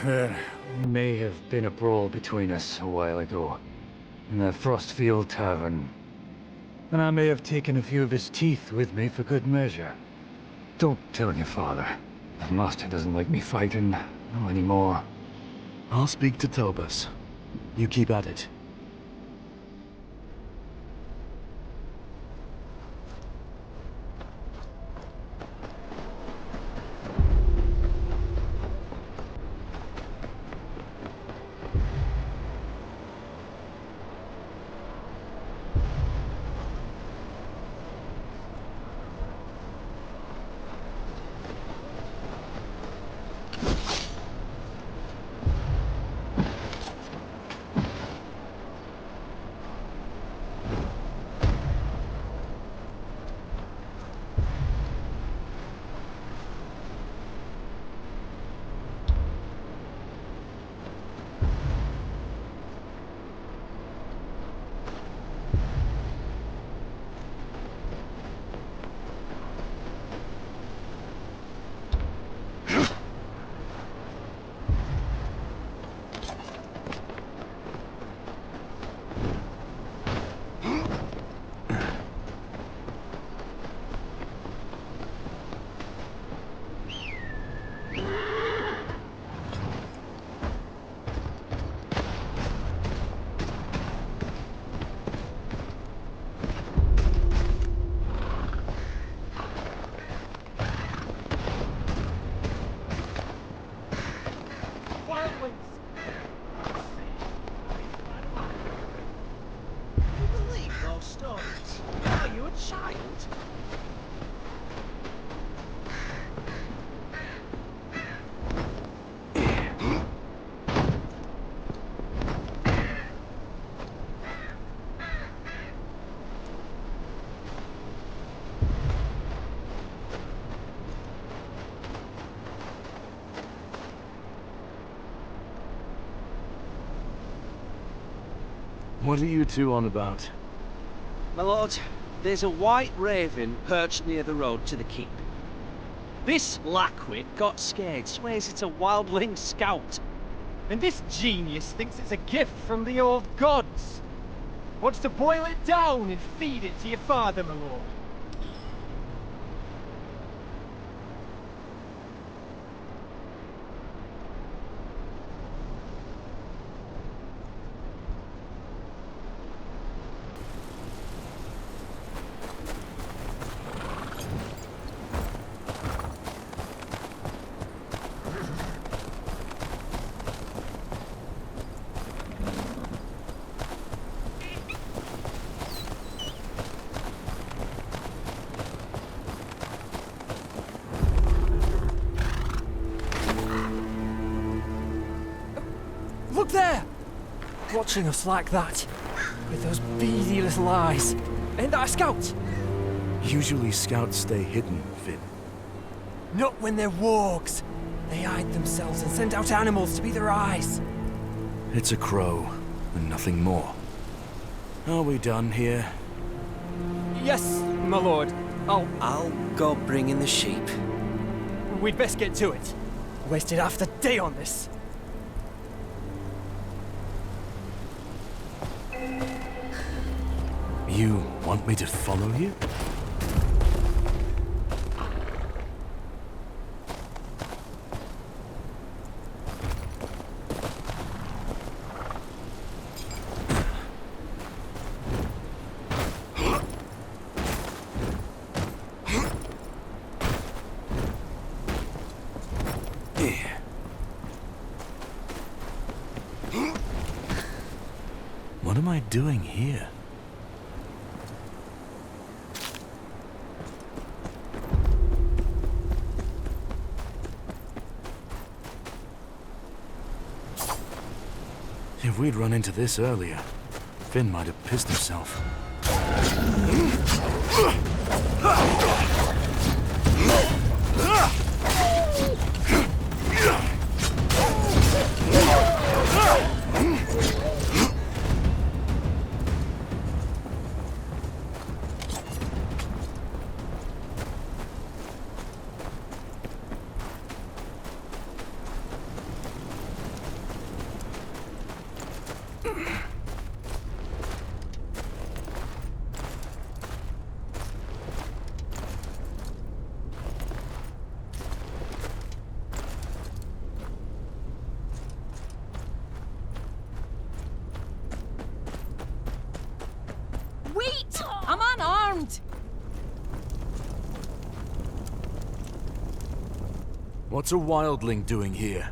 There may have been a brawl between us a while ago, in the Frostfield Tavern. And I may have taken a few of his teeth with me for good measure. Don't tell your father. The master doesn't like me fighting, no anymore. I'll speak to Tobus. You keep at it. What are you two on about? My lord, there's a white raven perched near the road to the keep. This lackwit got scared, swears it's a wildling scout. And this genius thinks it's a gift from the old gods. Wants to boil it down and feed it to your father, my lord. Look there! Watching us like that, with those beady little eyes. Ain't that a scout? Usually scouts stay hidden, Finn. Not when they're wargs. They hide themselves and send out animals to be their eyes. It's a crow, and nothing more. Are we done here? Yes, my lord. I'll go bring in the sheep. We'd best get to it. Wasted half the day on this. You want me to follow you? What am I doing here? If we'd run into this earlier, Finn might have pissed himself. What's a wildling doing here?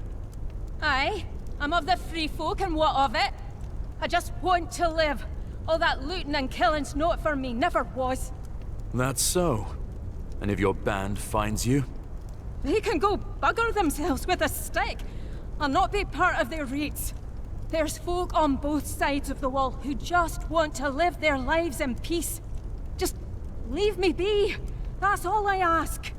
Aye, I'm of the free folk and what of it? I just want to live. All that looting and killing's not for me, never was. That's so. And if your band finds you? They can go bugger themselves with a stick. I'll not be part of their raids. There's folk on both sides of the wall who just want to live their lives in peace. Just leave me be. That's all I ask.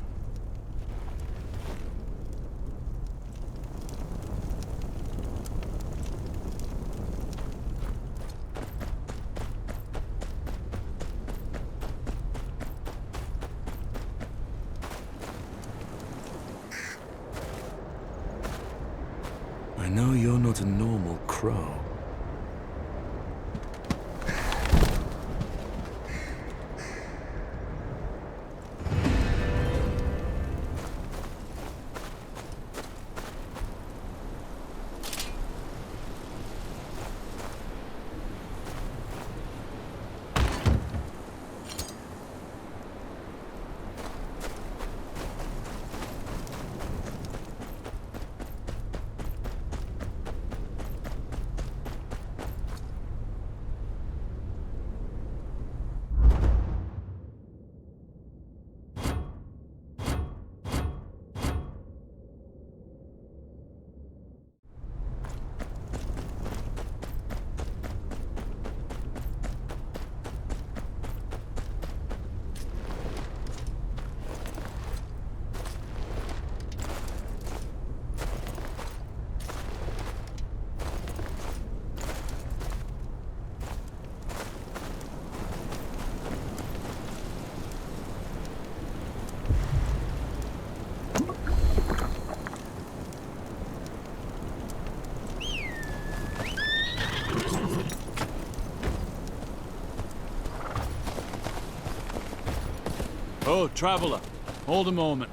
I know you're not a normal crow. Oh, traveler, hold a moment.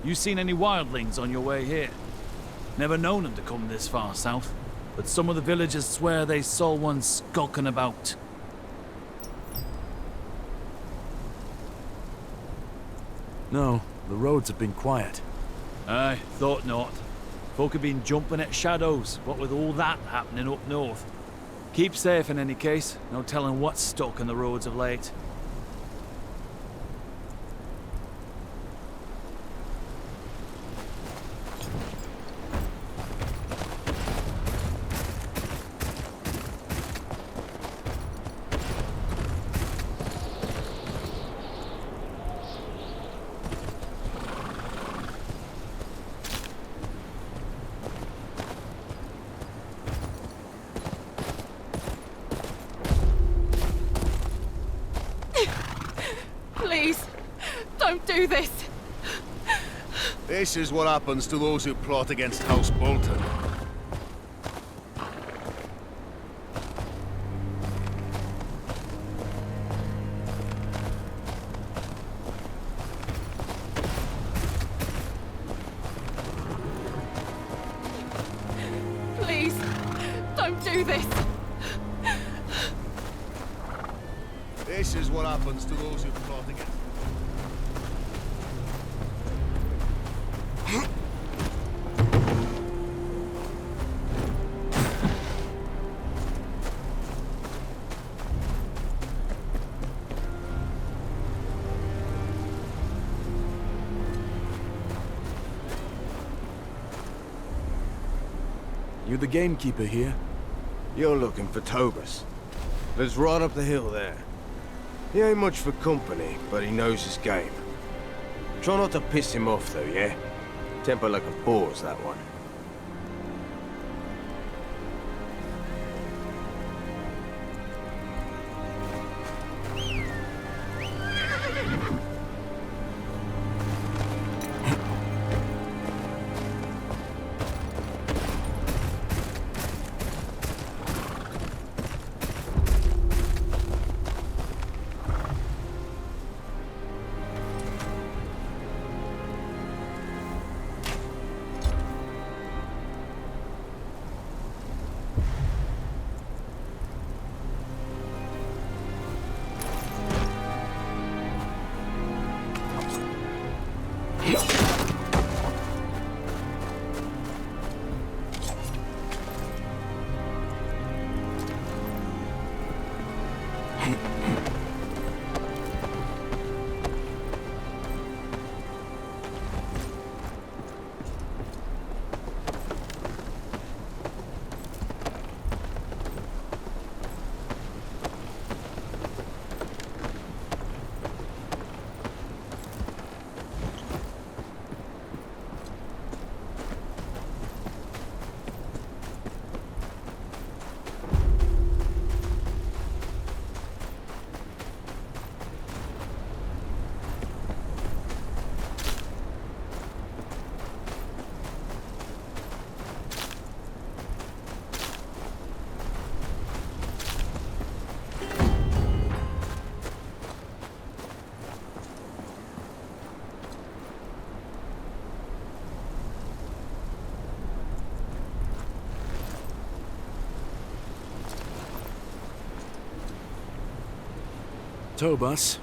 You seen any wildlings on your way here? Never known them to come this far south, but some of the villagers swear they saw one skulking about. No, the roads have been quiet. Aye, thought not. Folk have been jumping at shadows, what with all that happening up north. Keep safe in any case, no telling what's stuck in the roads of late. Please, don't do this. This is what happens to those who plot against House Bolton. Please, don't do this. This is what happens to those who plot against... You the gamekeeper here? You're looking for Tobus. Lives right up the hill there. He ain't much for company, but he knows his game. Try not to piss him off though, yeah? Temper like a boar's that one. Tobus,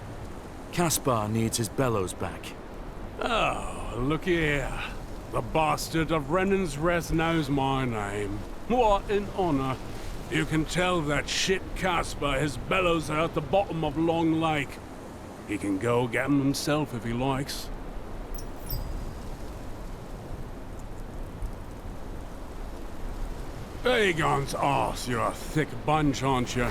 Caspar needs his bellows back. Oh, look here. The bastard of Renan's Rest knows my name. What an honor. You can tell that shit Caspar his bellows are at the bottom of Long Lake. He can go get them himself if he likes. Aegon's arse, you're a thick bunch, aren't you?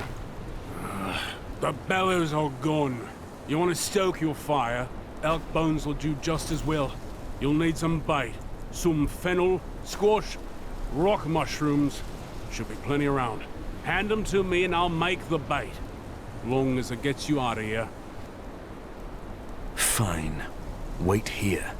The bellows are gone. You want to stoke your fire? Elk bones will do just as well. You'll need some bait. Some fennel, squash, rock mushrooms. Should be plenty around. Hand them to me and I'll make the bait. Long as it gets you out of here. Fine. Wait here.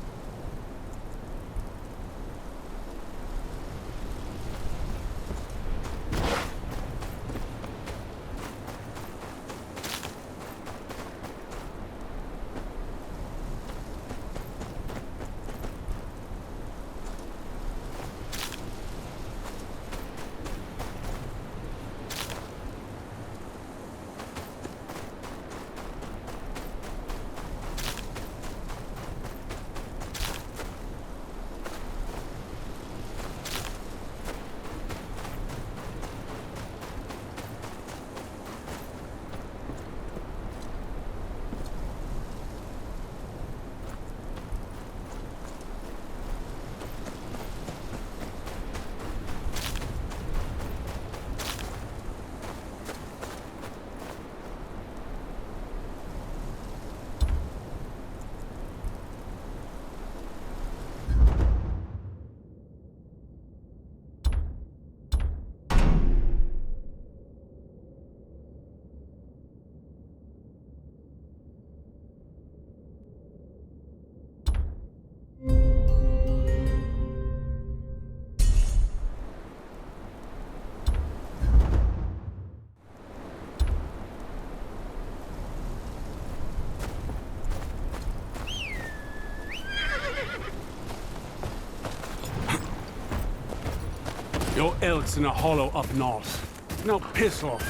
Your elk's in a hollow up north. Now piss off.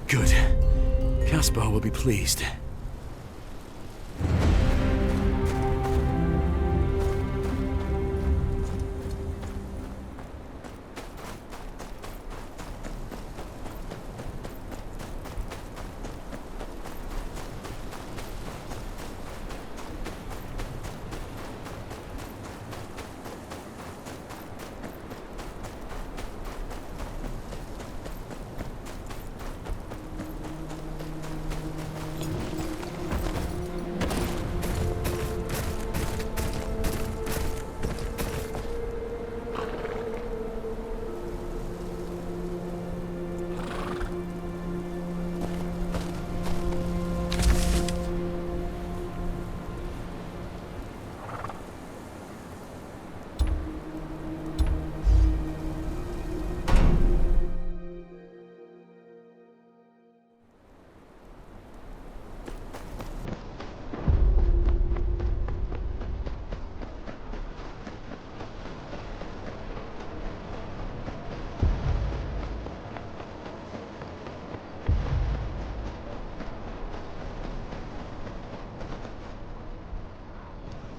Good. Caspar will be pleased.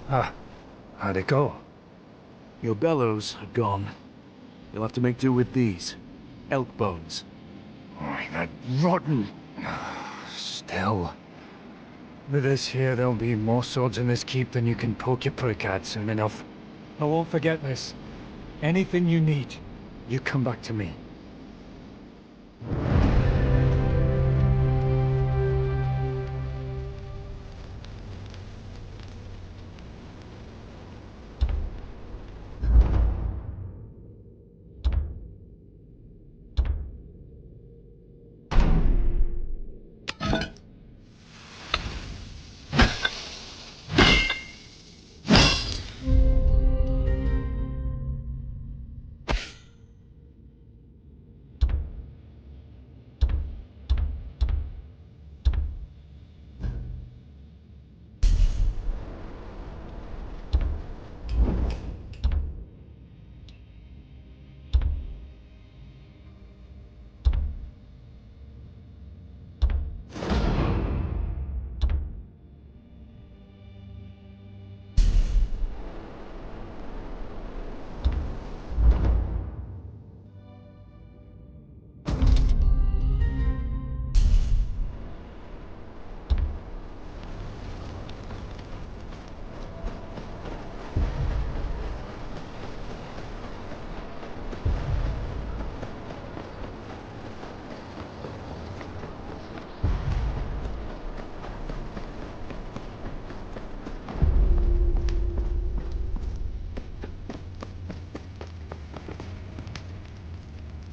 How'd it go? Your bellows are gone. You'll have to make do with these. Elk bones. Oh, that rotten... Still. With this here, there'll be more swords in this keep than you can poke your prick at soon enough. I won't forget this. Anything you need, you come back to me.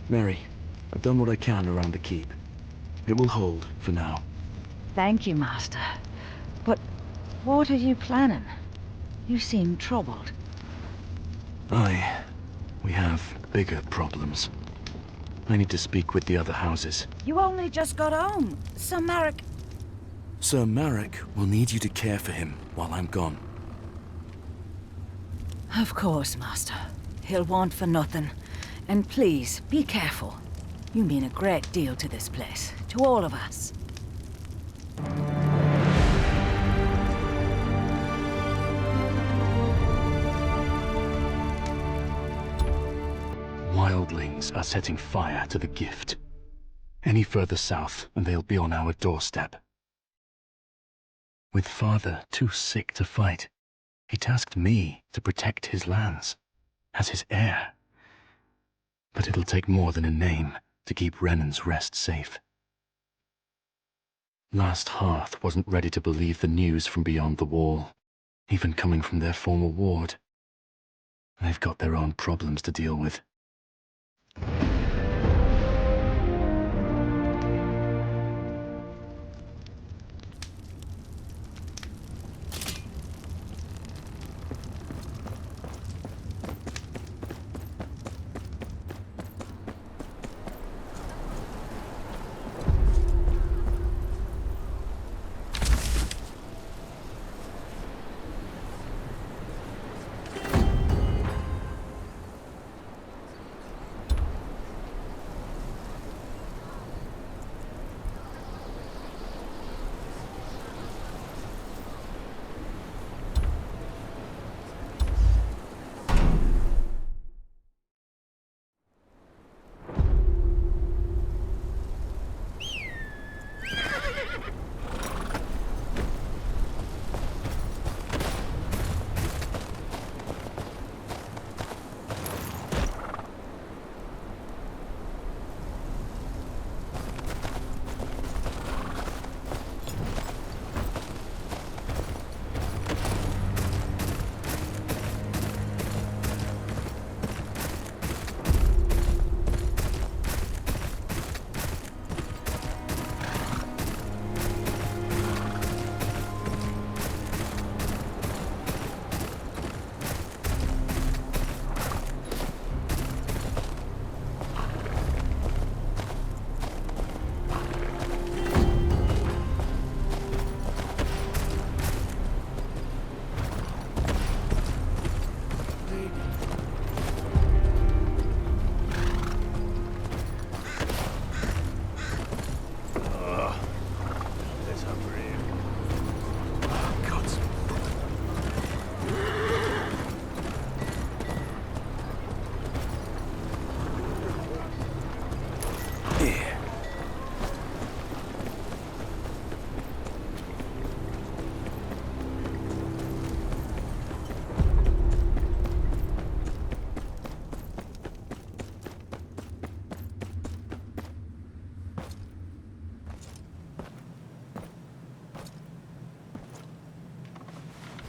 Mary, I've done what I can around the keep. It will hold for now. Thank you, Master. But what are you planning? You seem troubled. We have bigger problems. I need to speak with the other houses. You only just got home. Sir Marek... Sir Marek will need you to care for him while I'm gone. Of course, Master. He'll want for nothing. And please, be careful. You mean a great deal to this place, to all of us. Wildlings are setting fire to the gift. Any further south, and they'll be on our doorstep. With father too sick to fight, he tasked me to protect his lands, as his heir. But it'll take more than a name to keep Renan's Rest safe. Last Hearth wasn't ready to believe the news from beyond the wall, even coming from their former ward. They've got their own problems to deal with.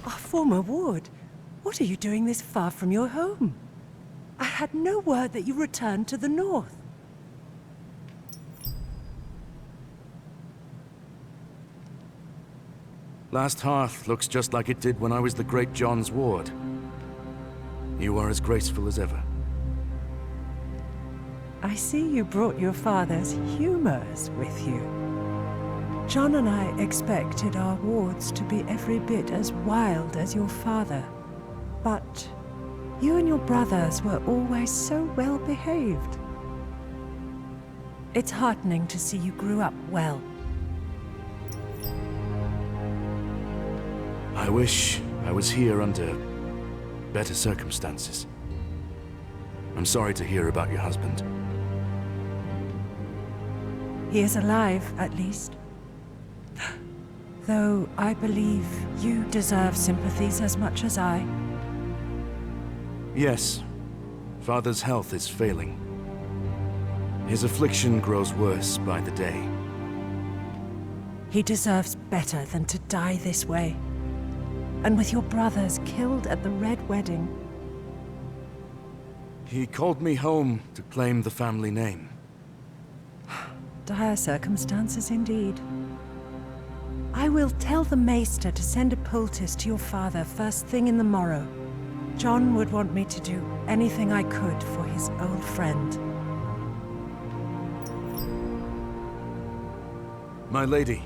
Our former ward. What are you doing this far from your home? I had no word that you returned to the north. Last hearth looks just like it did when I was the Great John's ward. You are as graceful as ever. I see you brought your father's humors with you. John and I expected our wards to be every bit as wild as your father. But you and your brothers were always so well behaved. It's heartening to see you grew up well. I wish I was here under better circumstances. I'm sorry to hear about your husband. He is alive, at least. Though I believe you deserve sympathies as much as I. Yes, Father's health is failing. His affliction grows worse by the day. He deserves better than to die this way. And with your brothers killed at the Red Wedding. He called me home to claim the family name. Dire circumstances indeed. I will tell the Maester to send a poultice to your father first thing in the morrow. John would want me to do anything I could for his old friend. My lady,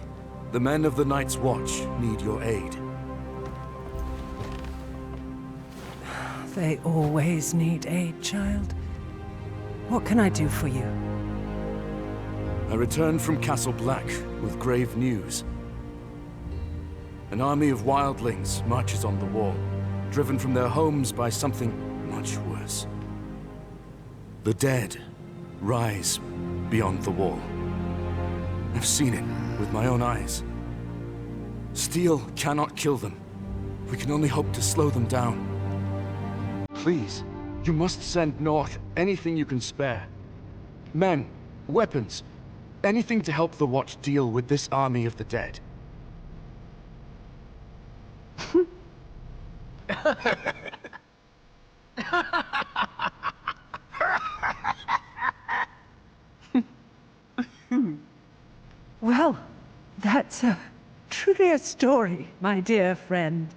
the men of the Night's Watch need your aid. They always need aid, child. What can I do for you? I returned from Castle Black with grave news. An army of wildlings marches on the wall, driven from their homes by something much worse. The dead rise beyond the wall. I've seen it with my own eyes. Steel cannot kill them. We can only hope to slow them down. Please, you must send north anything you can spare. Men, weapons, anything to help the Watch deal with this army of the dead. Well, that's truly a story, my dear friend.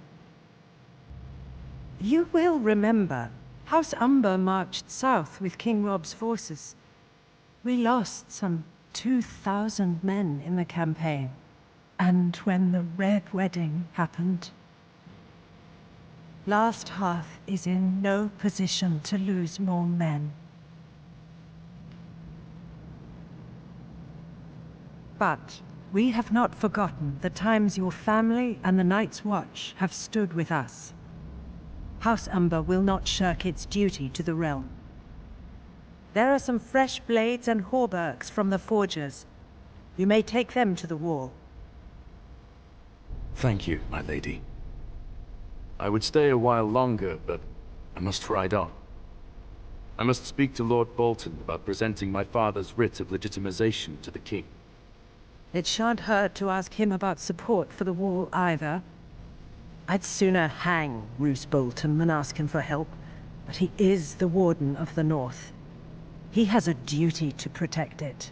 You will remember, House Umber marched south with King Rob's forces. We lost some 2,000 men in the campaign. And when the Red Wedding happened, Last Hearth is in no position to lose more men. But we have not forgotten the times your family and the Night's Watch have stood with us. House Umber will not shirk its duty to the realm. There are some fresh blades and hauberks from the forgers. You may take them to the wall. Thank you, my lady. I would stay a while longer, but I must ride on. I must speak to Lord Bolton about presenting my father's writ of legitimization to the king. It shan't hurt to ask him about support for the wall either. I'd sooner hang Roose Bolton than ask him for help, but he is the Warden of the North. He has a duty to protect it.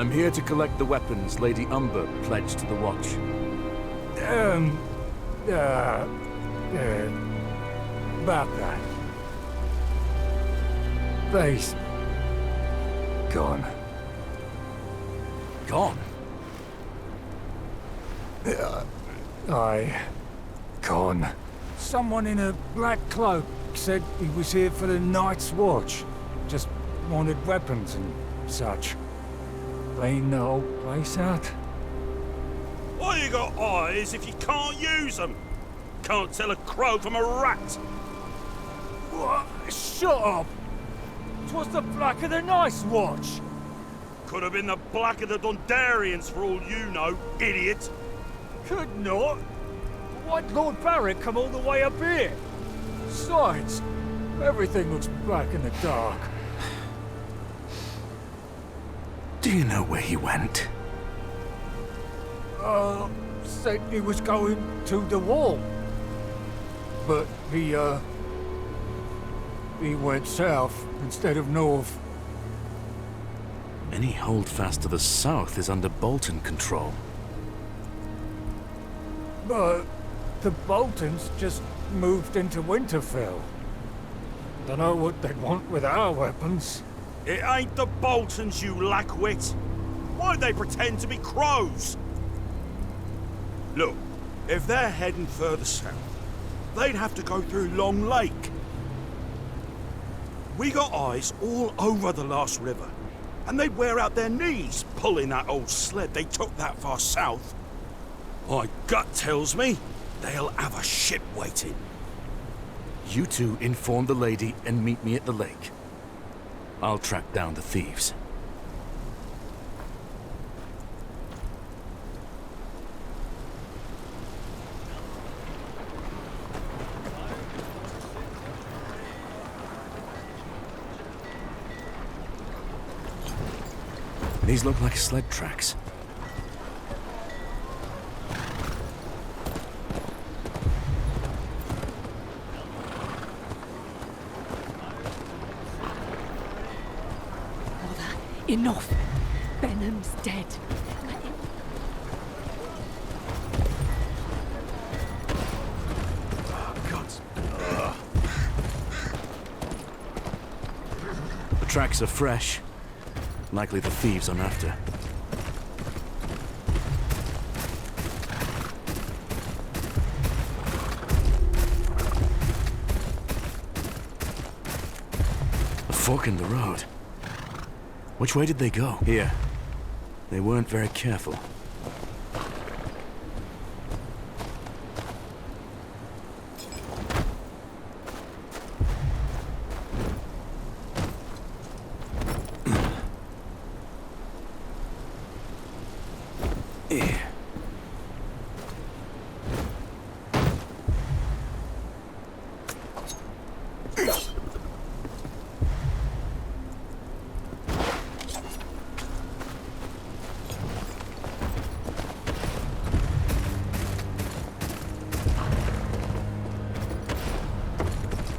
I'm here to collect the weapons Lady Umber pledged to the Watch. About that. They's... gone. Gone? Gone. Someone in a black cloak said he was here for the Night's Watch. Just wanted weapons and such. Clean the whole place out. Why you got eyes if you can't use them? Can't tell a crow from a rat. What? Shut up! 'Twas the Black of the Night's Watch. Could have been the Black of the Dundarians for all you know, idiot. Could not. Why'd Lord Barrett come all the way up here? Besides, everything looks black in the dark. Do you know where he went? Said he was going to the wall. But he went south instead of north. Any holdfast to the south is under Bolton control. But the Boltons just moved into Winterfell. Dunno what they'd want with our weapons. It ain't the Boltons, you lackwit. Why'd they pretend to be crows? Look, if they're heading further south, they'd have to go through Long Lake. We got eyes all over the last river, and they'd wear out their knees pulling that old sled they took that far south. My gut tells me they'll have a ship waiting. You two inform the lady and meet me at the lake. I'll track down the thieves. These look like sled tracks. Enough! Benham's dead. The tracks are fresh. Likely the thieves I'm after. A fork in the road. Which way did they go? Here. They weren't very careful.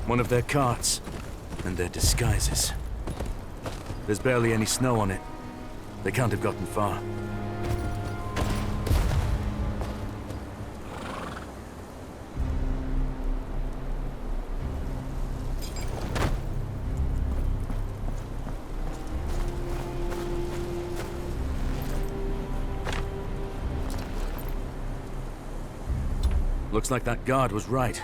One of their carts, and their disguises. There's barely any snow on it. They can't have gotten far. Looks like that guard was right.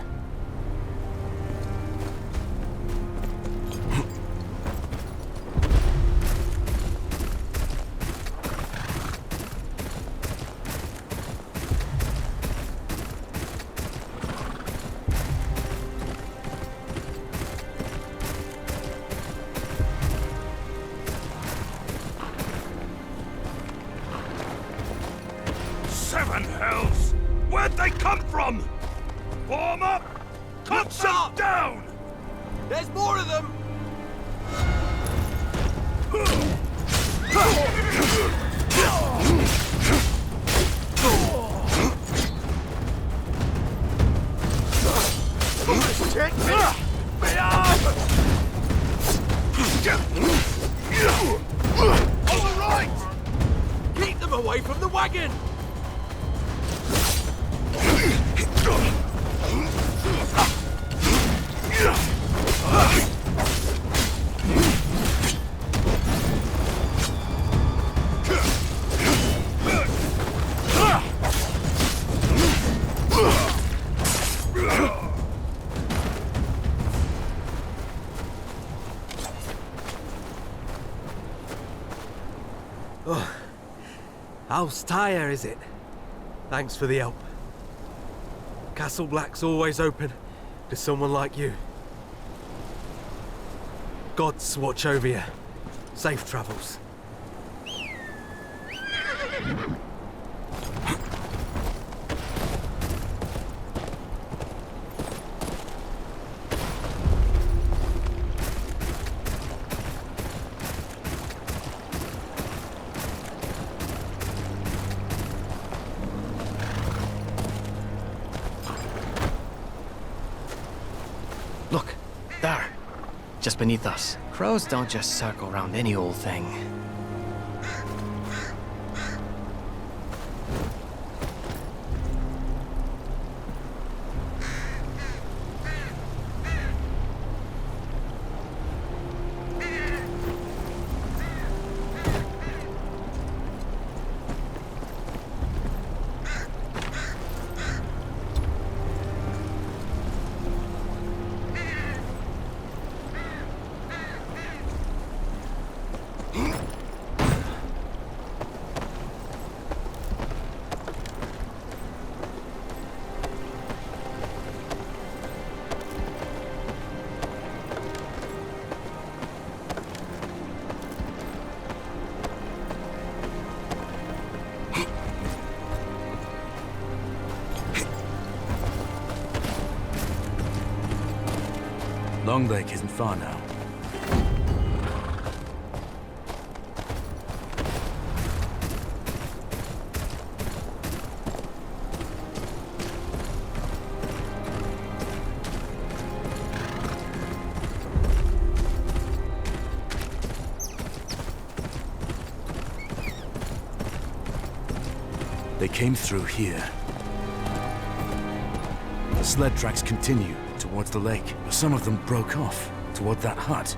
Seven hells! Where'd they come from? Form up! Cut them down! There's more of them! Check me! All right! dragon! House Tyre, is it? Thanks for the help. Castle Black's always open to someone like you. Gods watch over you. Safe travels. Look, there. Just beneath us. Crows don't just circle around any old thing. Long Lake isn't far now. They came through here. The sled tracks continue towards the lake, but some of them broke off toward that hut.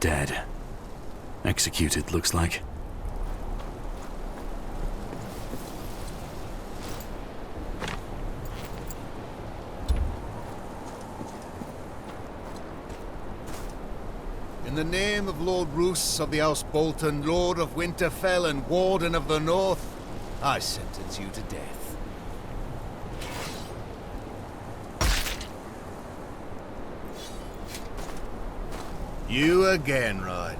Dead. Executed, looks like. In the name of Lord Roos of the House Bolton, Lord of Winterfell and Warden of the North, I sentence you to death. You again, Ryder.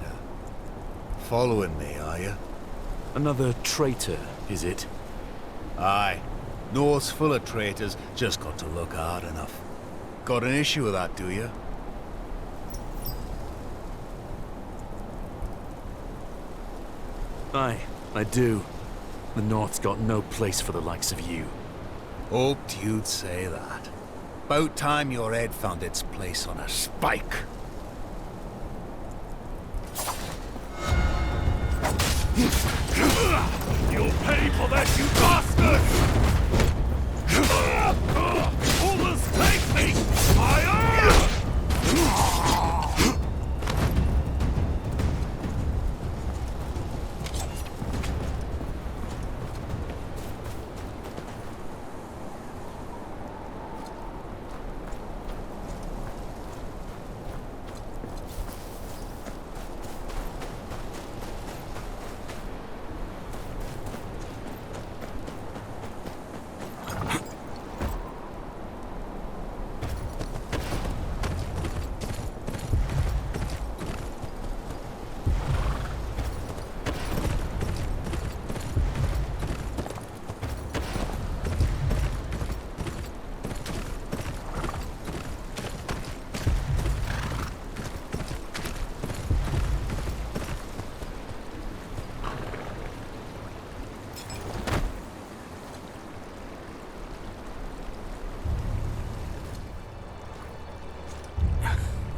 Following me, are you? Another traitor, is it? Aye. North's full of traitors, just got to look hard enough. Got an issue with that, do you? Aye, I do. The North's got no place for the likes of you. Hoped you'd say that. About time your head found its place on a spike. You'll pay for that, you bastard! Almost take me! Fire!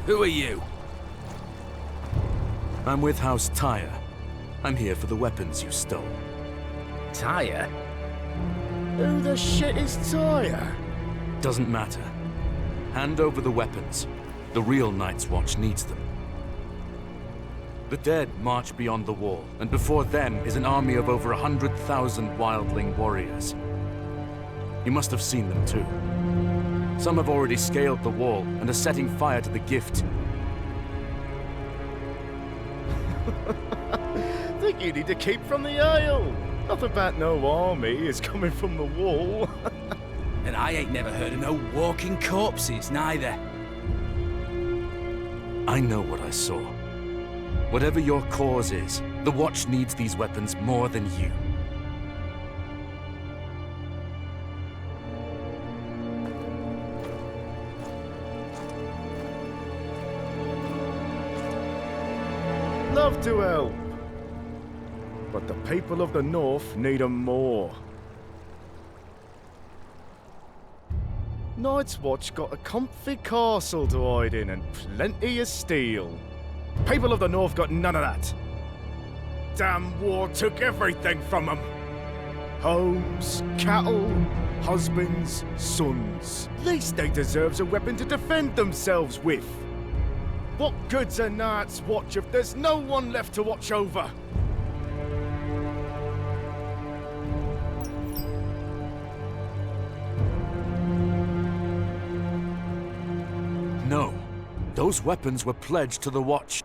Who are you? I'm with House Tyre. I'm here for the weapons you stole. Tyre? Who the shit is Tyre? Doesn't matter. Hand over the weapons. The real Night's Watch needs them. The dead march beyond the wall, and before them is an army of over 100,000 wildling warriors. You must have seen them too. Some have already scaled the wall and are setting fire to the gift. Think you need to keep from the Isle. Nothing about no army is coming from the wall. And I ain't never heard of no walking corpses, neither. I know what I saw. Whatever your cause is, the Watch needs these weapons more than you. Love to help. But the people of the North need 'em more. Night's Watch got a comfy castle to hide in and plenty of steel. People of the North got none of that. Damn war took everything from them. Homes, cattle, husbands, sons. Least they deserves a weapon to defend themselves with. What good's a Night's Watch if there's no one left to watch over? No. Those weapons were pledged to the Watch.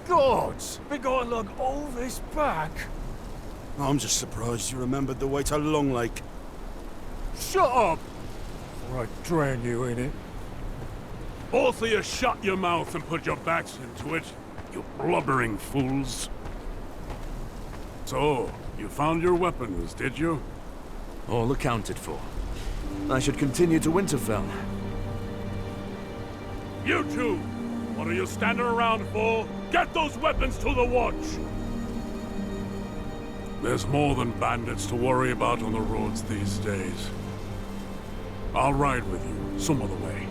Gods, we gotta look all this back. I'm just surprised you remembered the way to Long Lake. Shut up! Or I drown you in it. Both of you shut your mouth and put your backs into it, you blubbering fools. So, you found your weapons, did you? All accounted for. I should continue to Winterfell. You two! What are you standing around for? Get those weapons to the Watch! There's more than bandits to worry about on the roads these days. I'll ride with you some other way.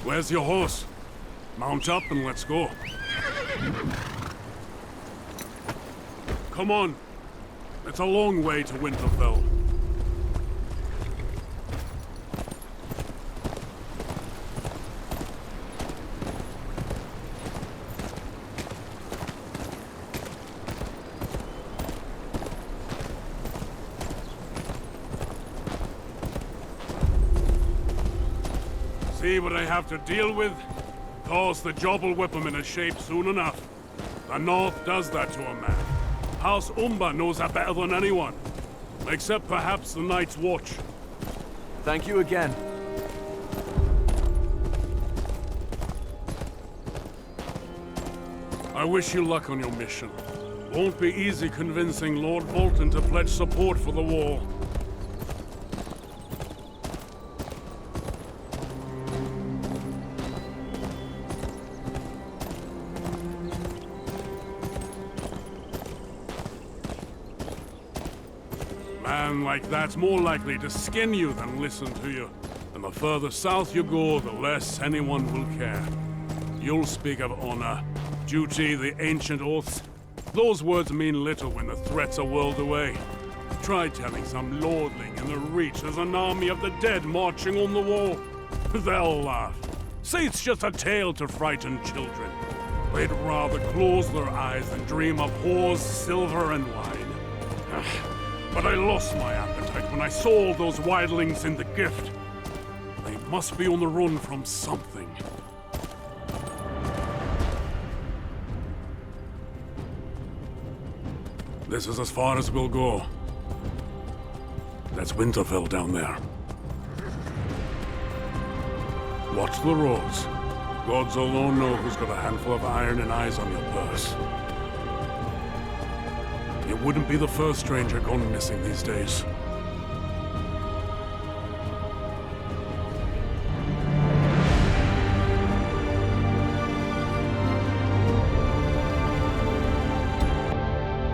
Where's your horse? Mount up and let's go. Come on. It's a long way to Winterfell. See what I have to deal with? Of course, the job will whip him into shape soon enough. The North does that to a man. House Umber knows that better than anyone. Except perhaps the Night's Watch. Thank you again. I wish you luck on your mission. Won't be easy convincing Lord Bolton to pledge support for the wall. Man like that's more likely to skin you than listen to you. And the further south you go, the less anyone will care. You'll speak of honor, duty, the ancient oaths. Those words mean little when the threats are whirled away. Try telling some lordling in the Reach there's an army of the dead marching on the wall. They'll laugh. Say it's just a tale to frighten children. They'd rather close their eyes than dream of whores, silver, and wine. But I lost my appetite when I saw all those wildlings in the gift. They must be on the run from something. This is as far as we'll go. That's Winterfell down there. Watch the roads. Gods alone know who's got a handful of iron and eyes on your purse. You wouldn't be the first stranger gone missing these days.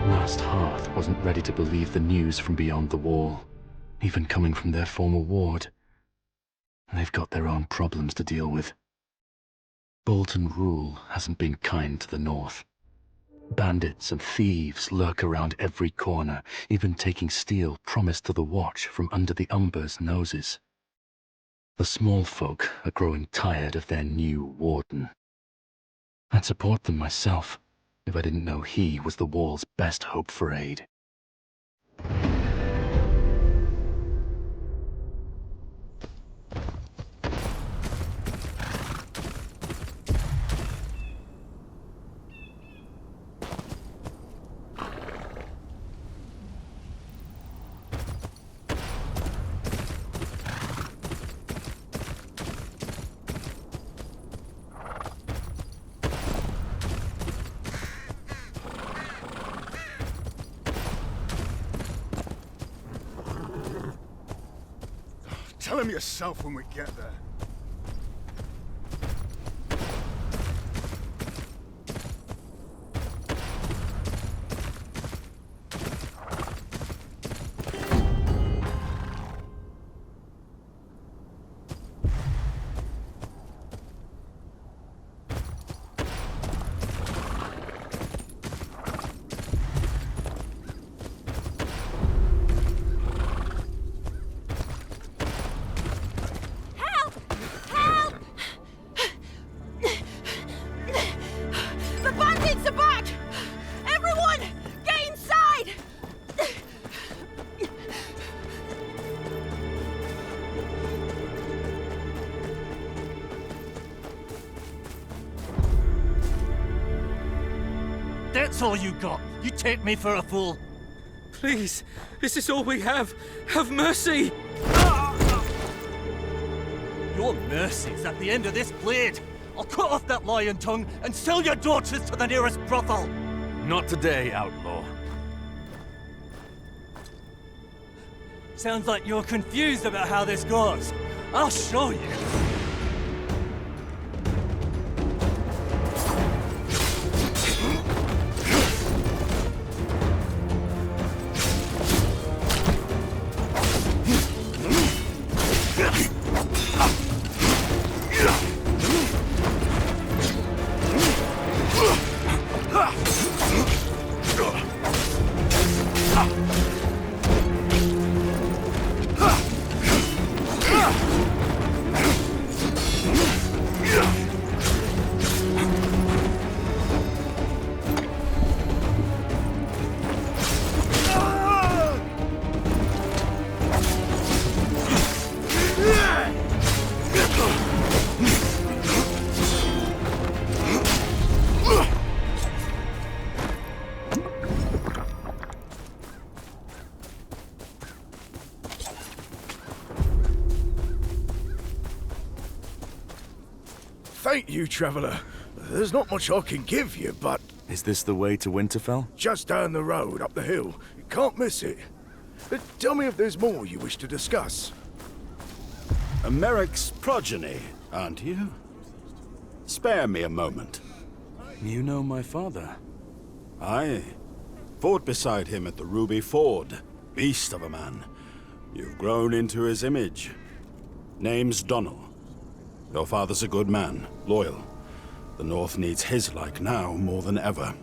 Last Hearth wasn't ready to believe the news from beyond the wall, even coming from their former ward. They've got their own problems to deal with. Bolton rule hasn't been kind to the North. Bandits and thieves lurk around every corner, even taking steel promised to the Watch from under the Umber's noses. The small folk are growing tired of their new warden. I'd support them myself, if I didn't know he was the wall's best hope for aid. Tell him yourself when we get there. That's all you got. You take me for a fool. Please, this is all we have. Have mercy! Your mercy's at the end of this blade. I'll cut off that lion tongue and sell your daughters to the nearest brothel. Not today, outlaw. Sounds like you're confused about how this goes. I'll show you. Yeah! Thank you, traveller. There's not much I can give you, but... Is this the way to Winterfell? Just down the road, up the hill. You can't miss it. Tell me if there's more you wish to discuss. Merrick's progeny, aren't you? Spare me a moment. You know my father? Aye. Fought beside him at the Ruby Ford. Beast of a man. You've grown into his image. Name's Donnell. Your father's a good man, loyal. The North needs his like now more than ever.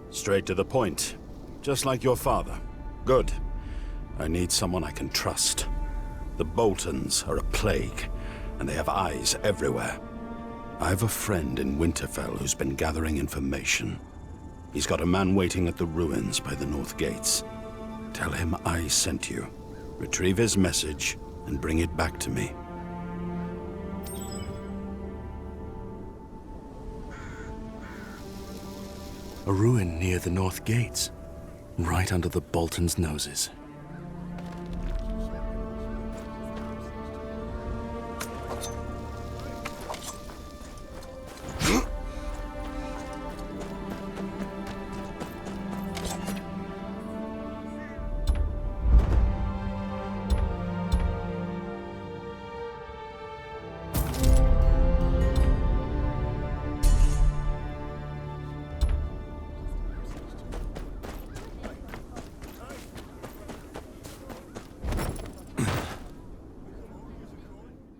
Straight to the point. Just like your father. Good. I need someone I can trust. The Boltons are a plague, and they have eyes everywhere. I have a friend in Winterfell who's been gathering information. He's got a man waiting at the ruins by the North Gates. Tell him I sent you. Retrieve his message, and bring it back to me. A ruin near the North Gates, right under the Boltons' noses.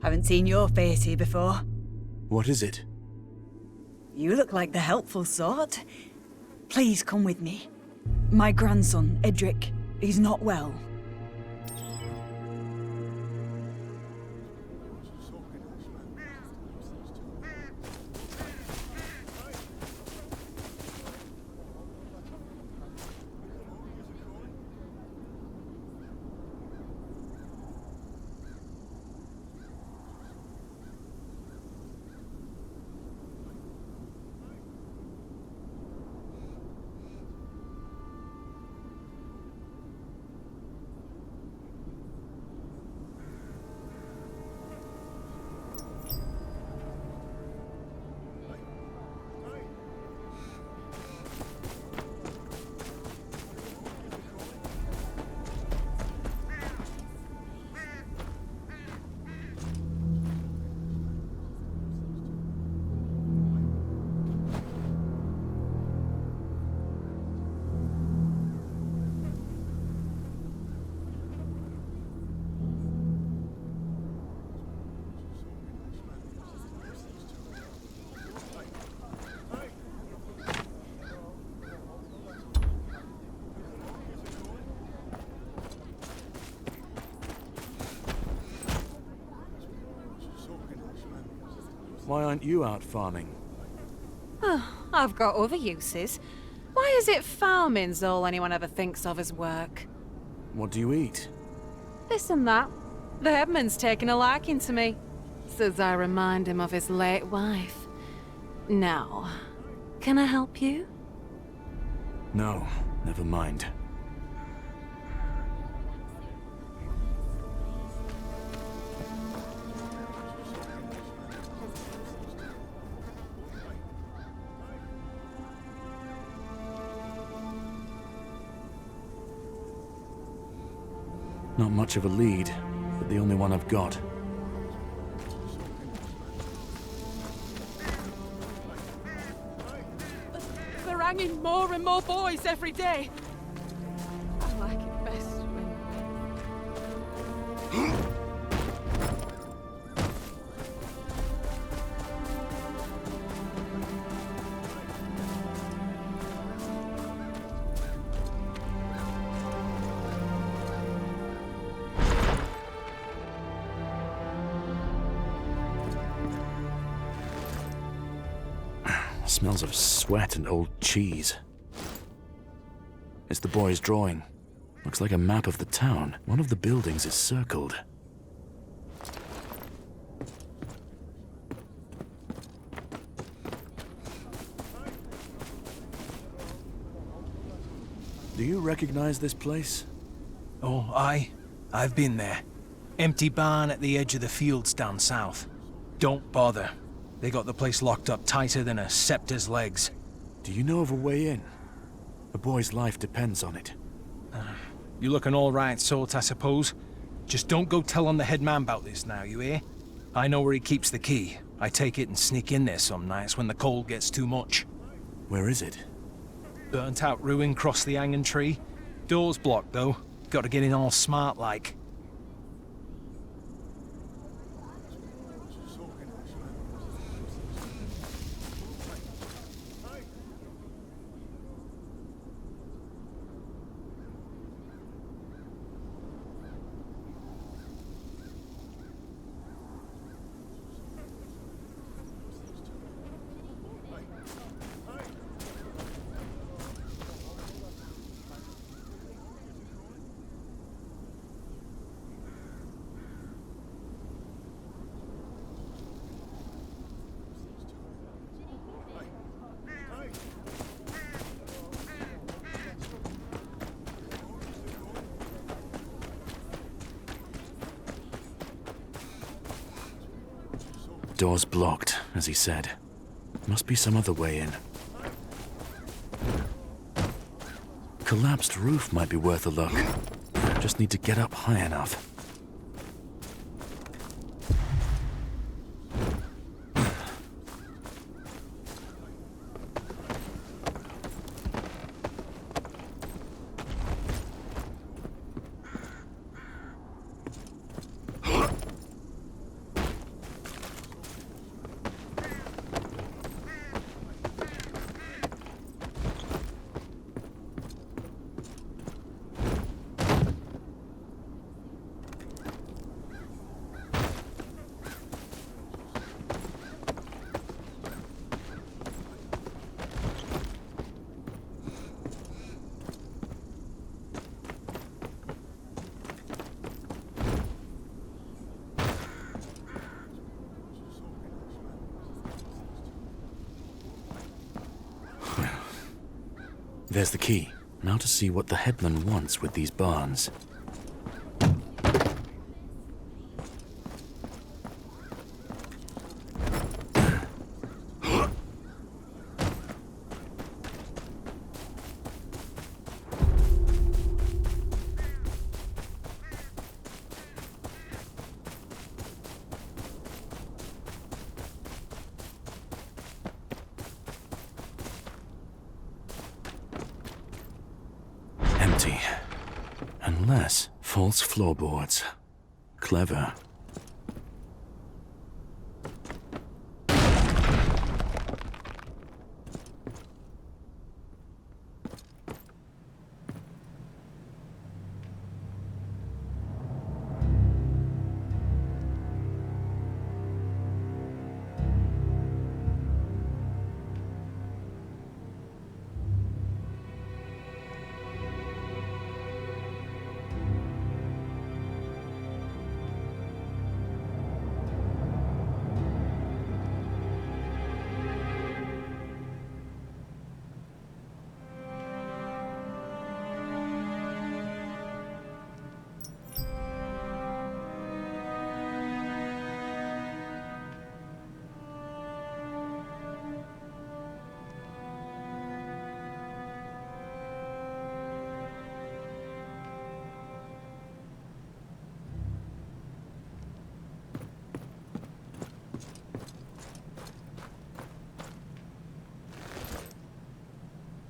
Haven't seen your face here before. What is it? You look like the helpful sort. Please come with me. My grandson, Edric, he's not well. Why aren't you out farming? Oh, I've got other uses. Why is it farming's all anyone ever thinks of as work? What do you eat? This and that. The headman's taken a liking to me. Says I remind him of his late wife. Now, can I help you? No, never mind. Not much of a lead, but the only one I've got. They're hanging more and more boys every day. I like it best when... Smells of sweat and old cheese. It's the boy's drawing. Looks like a map of the town. One of the buildings is circled. Do you recognize this place? Oh, aye. I've been there. Empty barn at the edge of the fields down south. Don't bother. They got the place locked up tighter than a scepter's legs. Do you know of a way in? A boy's life depends on it. You look an all-right sort, I suppose. Just don't go telling the head man about this now, you hear? I know where he keeps the key. I take it and sneak in there some nights when the cold gets too much. Where is it? Burnt out ruin cross the hanging tree. Door's blocked, though. Gotta get in all smart-like. Door's blocked, as he said. Must be some other way in. Collapsed roof might be worth a look. Just need to get up high enough. There's the key. Now to see what the headman wants with these barns. Empty. Unless false floorboards. Clever.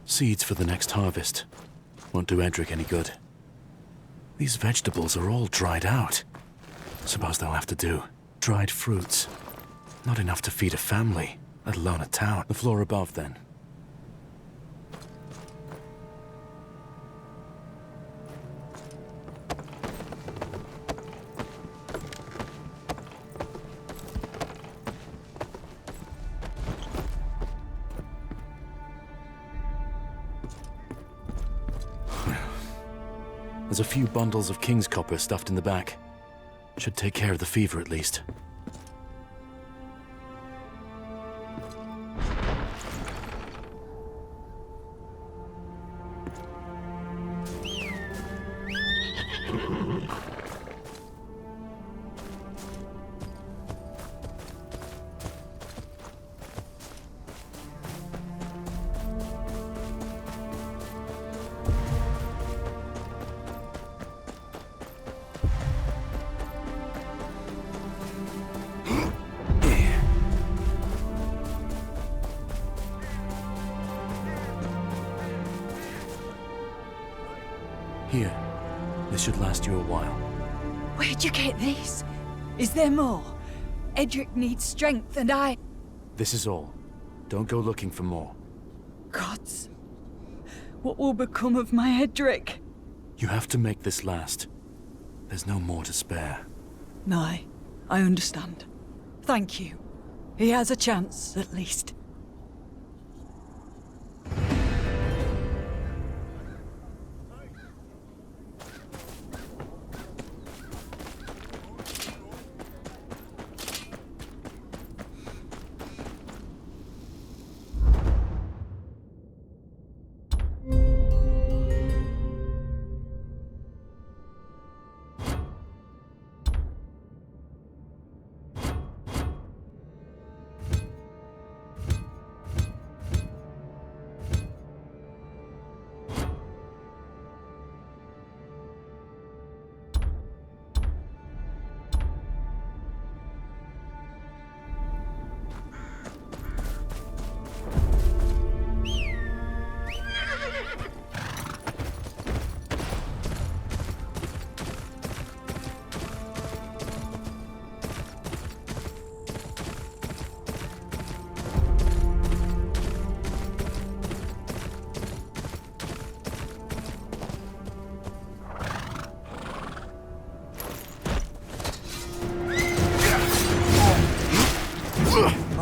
Seeds for the next harvest. Won't do Edric any good. These vegetables are all dried out. Suppose they'll have to do. Dried fruits. Not enough to feed a family, let alone a town. The floor above, then. There's a few bundles of king's copper stuffed in the back. Should take care of the fever at least. This should last you a while. Where'd you get these? Is there more? Edric needs strength, and I... This is all. Don't go looking for more. Gods. What will become of my Edric? You have to make this last. There's no more to spare. No, I understand. Thank you. He has a chance, at least.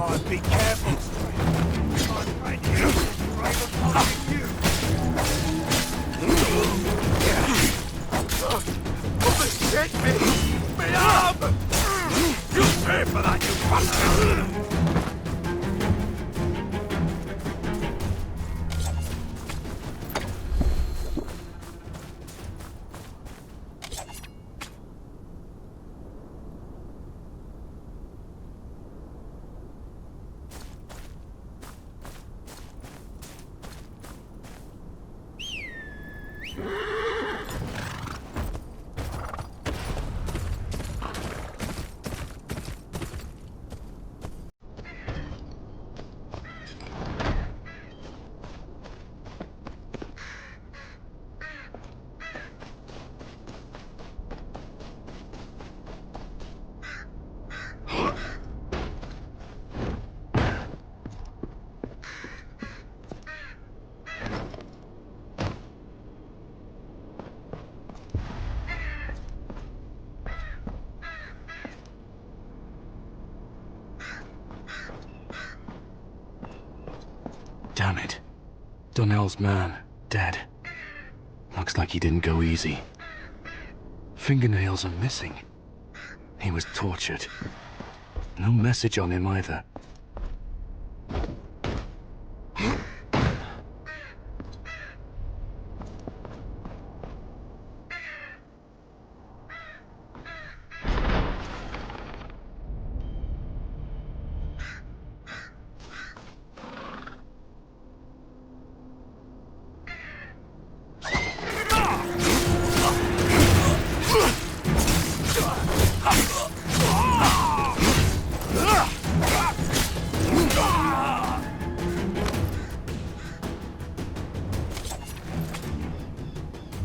Oh, be careful, Shit me! Me arm! You pay for that, you bastard! Damn it. Donnell's man, dead. Looks like he didn't go easy. Fingernails are missing. He was tortured. No message on him either.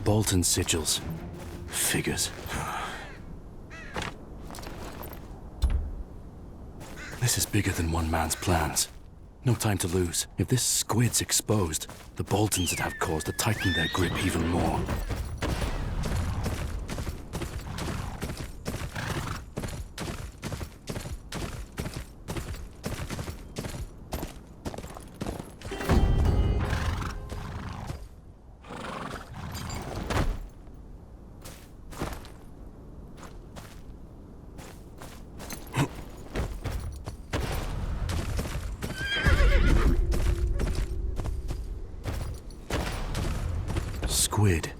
Bolton sigils. Figures. This is bigger than one man's plans. No time to lose. If this squid's exposed, the Boltons would have cause to tighten their grip even more. Squid.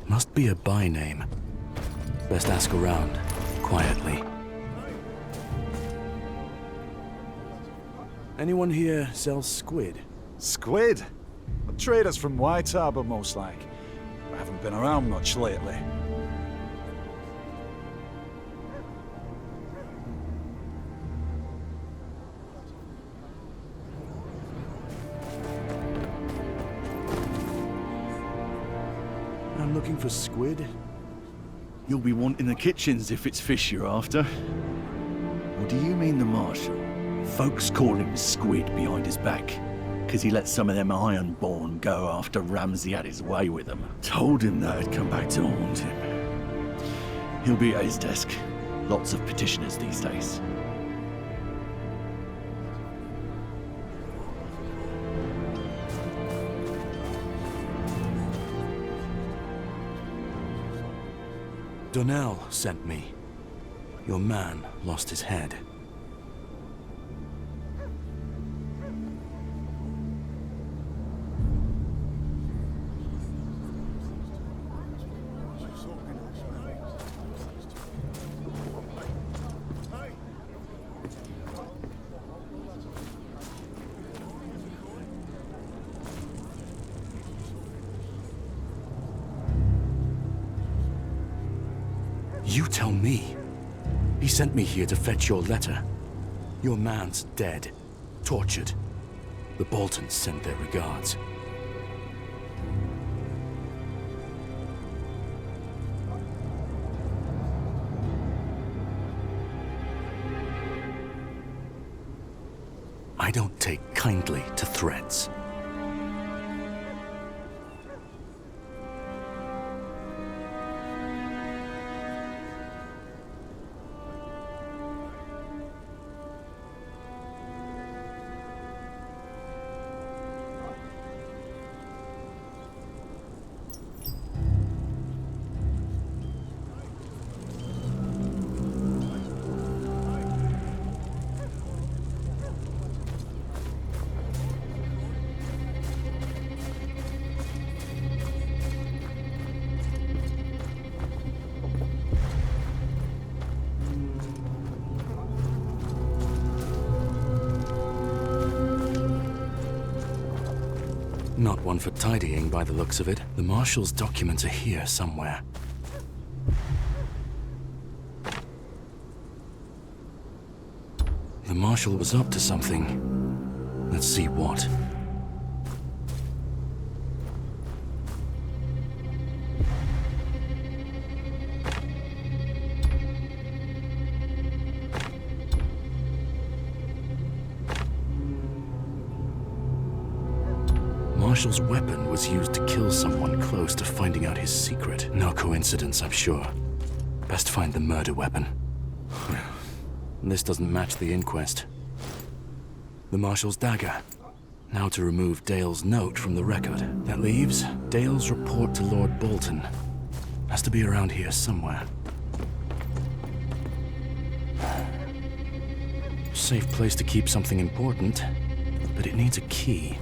Must be a by-name. Best ask around, quietly. Anyone here sells squid? Squid? Traders from White Harbor, most like. I haven't been around much lately. I'm looking for squid. You'll be wanting the kitchens if it's fish you're after. Or do you mean the Marshal? Folks call him Squid behind his back, 'cause he let some of them Ironborn go after Ramsay had his way with them. Told him that'd come back to haunt him. He'll be at his desk. Lots of petitioners these days. Donnell sent me. Your man lost his head. You tell me. He sent me here to fetch your letter. Your man's dead. Tortured. The Boltons sent their regards. I don't take kindly to threats. Not one for tidying by the looks of it. The Marshal's documents are here somewhere. The Marshal was up to something. Let's see what. Marshal's weapon was used to kill someone close to finding out his secret. No coincidence, I'm sure. Best find the murder weapon. This doesn't match the inquest. The Marshal's dagger. Now to remove Dale's note from the record. That leaves Dale's report to Lord Bolton. Has to be around here somewhere. Safe place to keep something important, but it needs a key.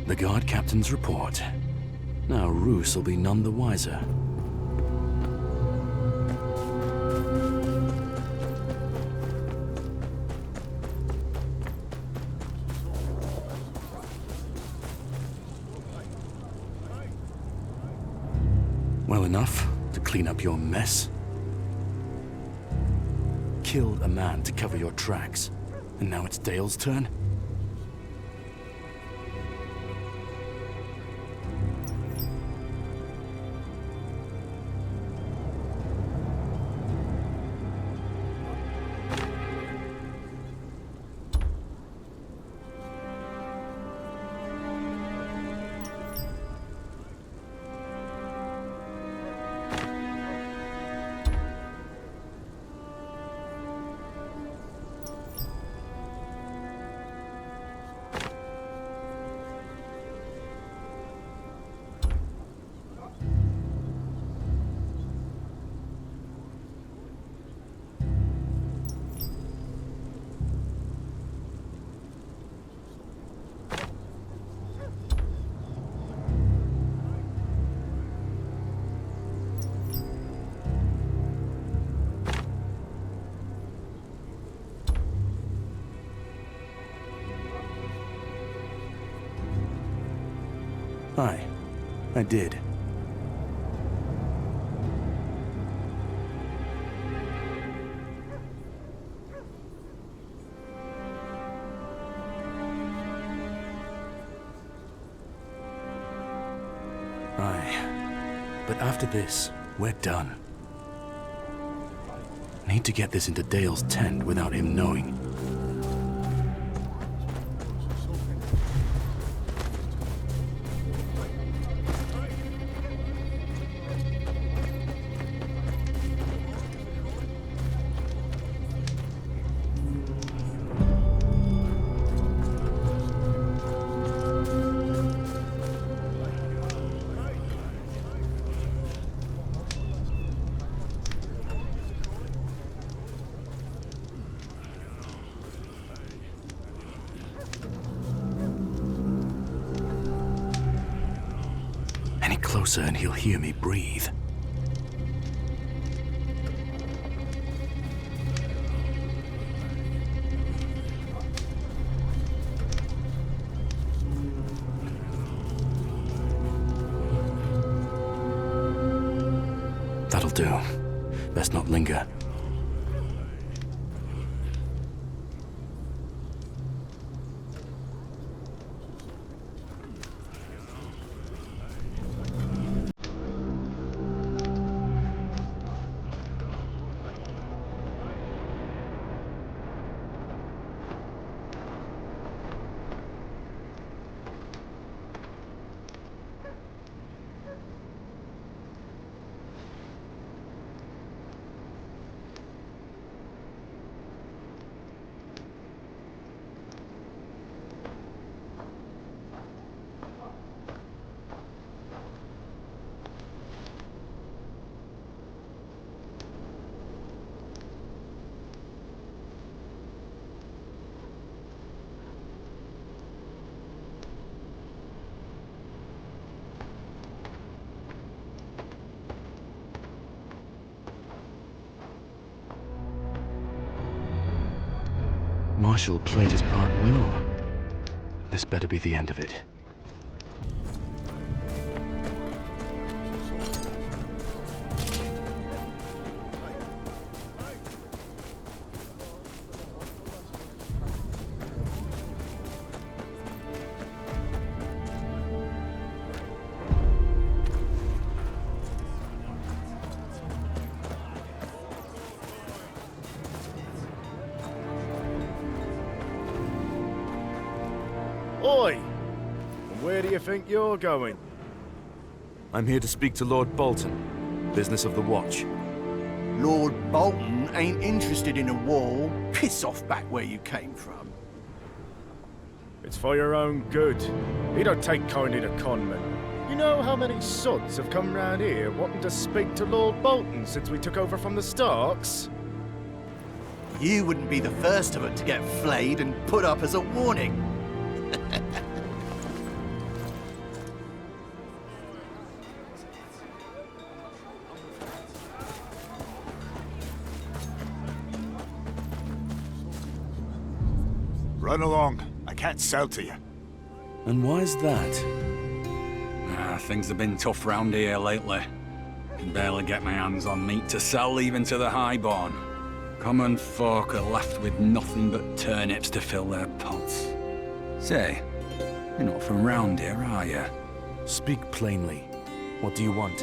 The guard captain's report. Now Roose will be none the wiser. Well enough to clean up your mess. Killed a man to cover your tracks, and now it's Dale's turn? Aye, I did. Aye. But after this, we're done. Need to get this into Dale's tent without him knowing. Closer and he'll hear me breathe. That'll do. Best not linger. Marshall played his part well. This better be the end of it. Oi! And where do you think you're going? I'm here to speak to Lord Bolton. Business of the Watch. Lord Bolton ain't interested in a war. Piss off back where you came from. It's for your own good. He don't take kindly to conmen. You know how many sods have come round here wanting to speak to Lord Bolton since we took over from the Starks? You wouldn't be the first of it to get flayed and put up as a warning. Run along. I can't sell to you. And why's that? Things have been tough round here lately. Can barely get my hands on meat to sell even to the highborn. Common folk are left with nothing but turnips to fill their pots. Say, you're not from round here, are you? Speak plainly. What do you want?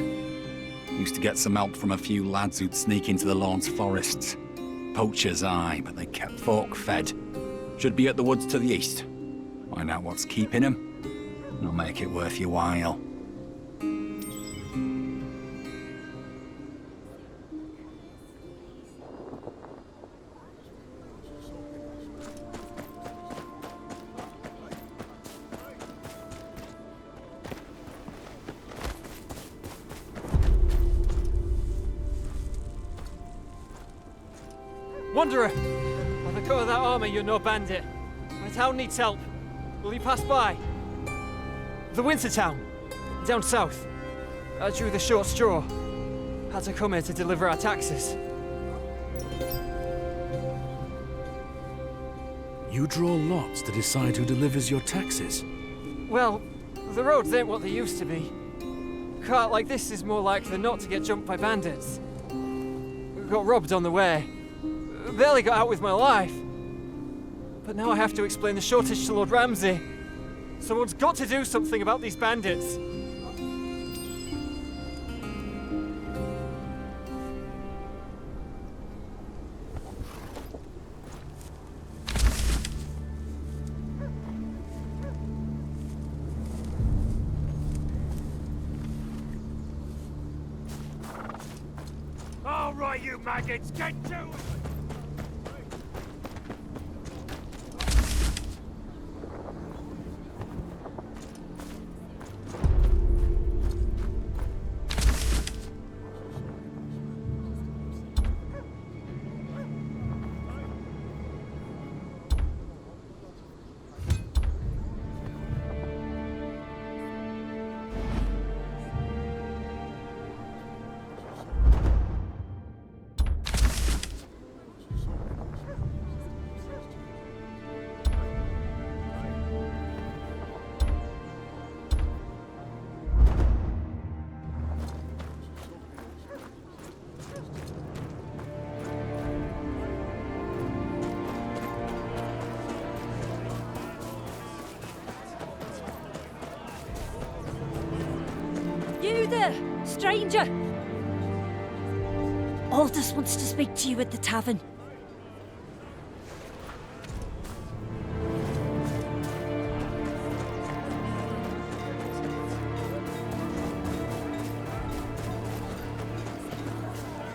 Used to get some help from a few lads who'd sneak into the Lorne's forests. Poachers, aye, but they kept folk fed. Should be at the woods to the east. Find out what's keeping them, and I'll make it worth your while. Wanderer! By the cut of that armor, you're no bandit. My town needs help. Will you pass by? The Winter Town, down south. I drew the short straw. Had to come here to deliver our taxes. You draw lots to decide who delivers your taxes? Well, The roads ain't what they used to be. A cart like this is more likely than not to get jumped by bandits. Got robbed on the way. Barely got out with my life. But now I have to explain the shortage to Lord Ramsay. Someone's got to do something about these bandits. All right, you maggots, get to it! You there, stranger! Aldous wants to speak to you at the tavern.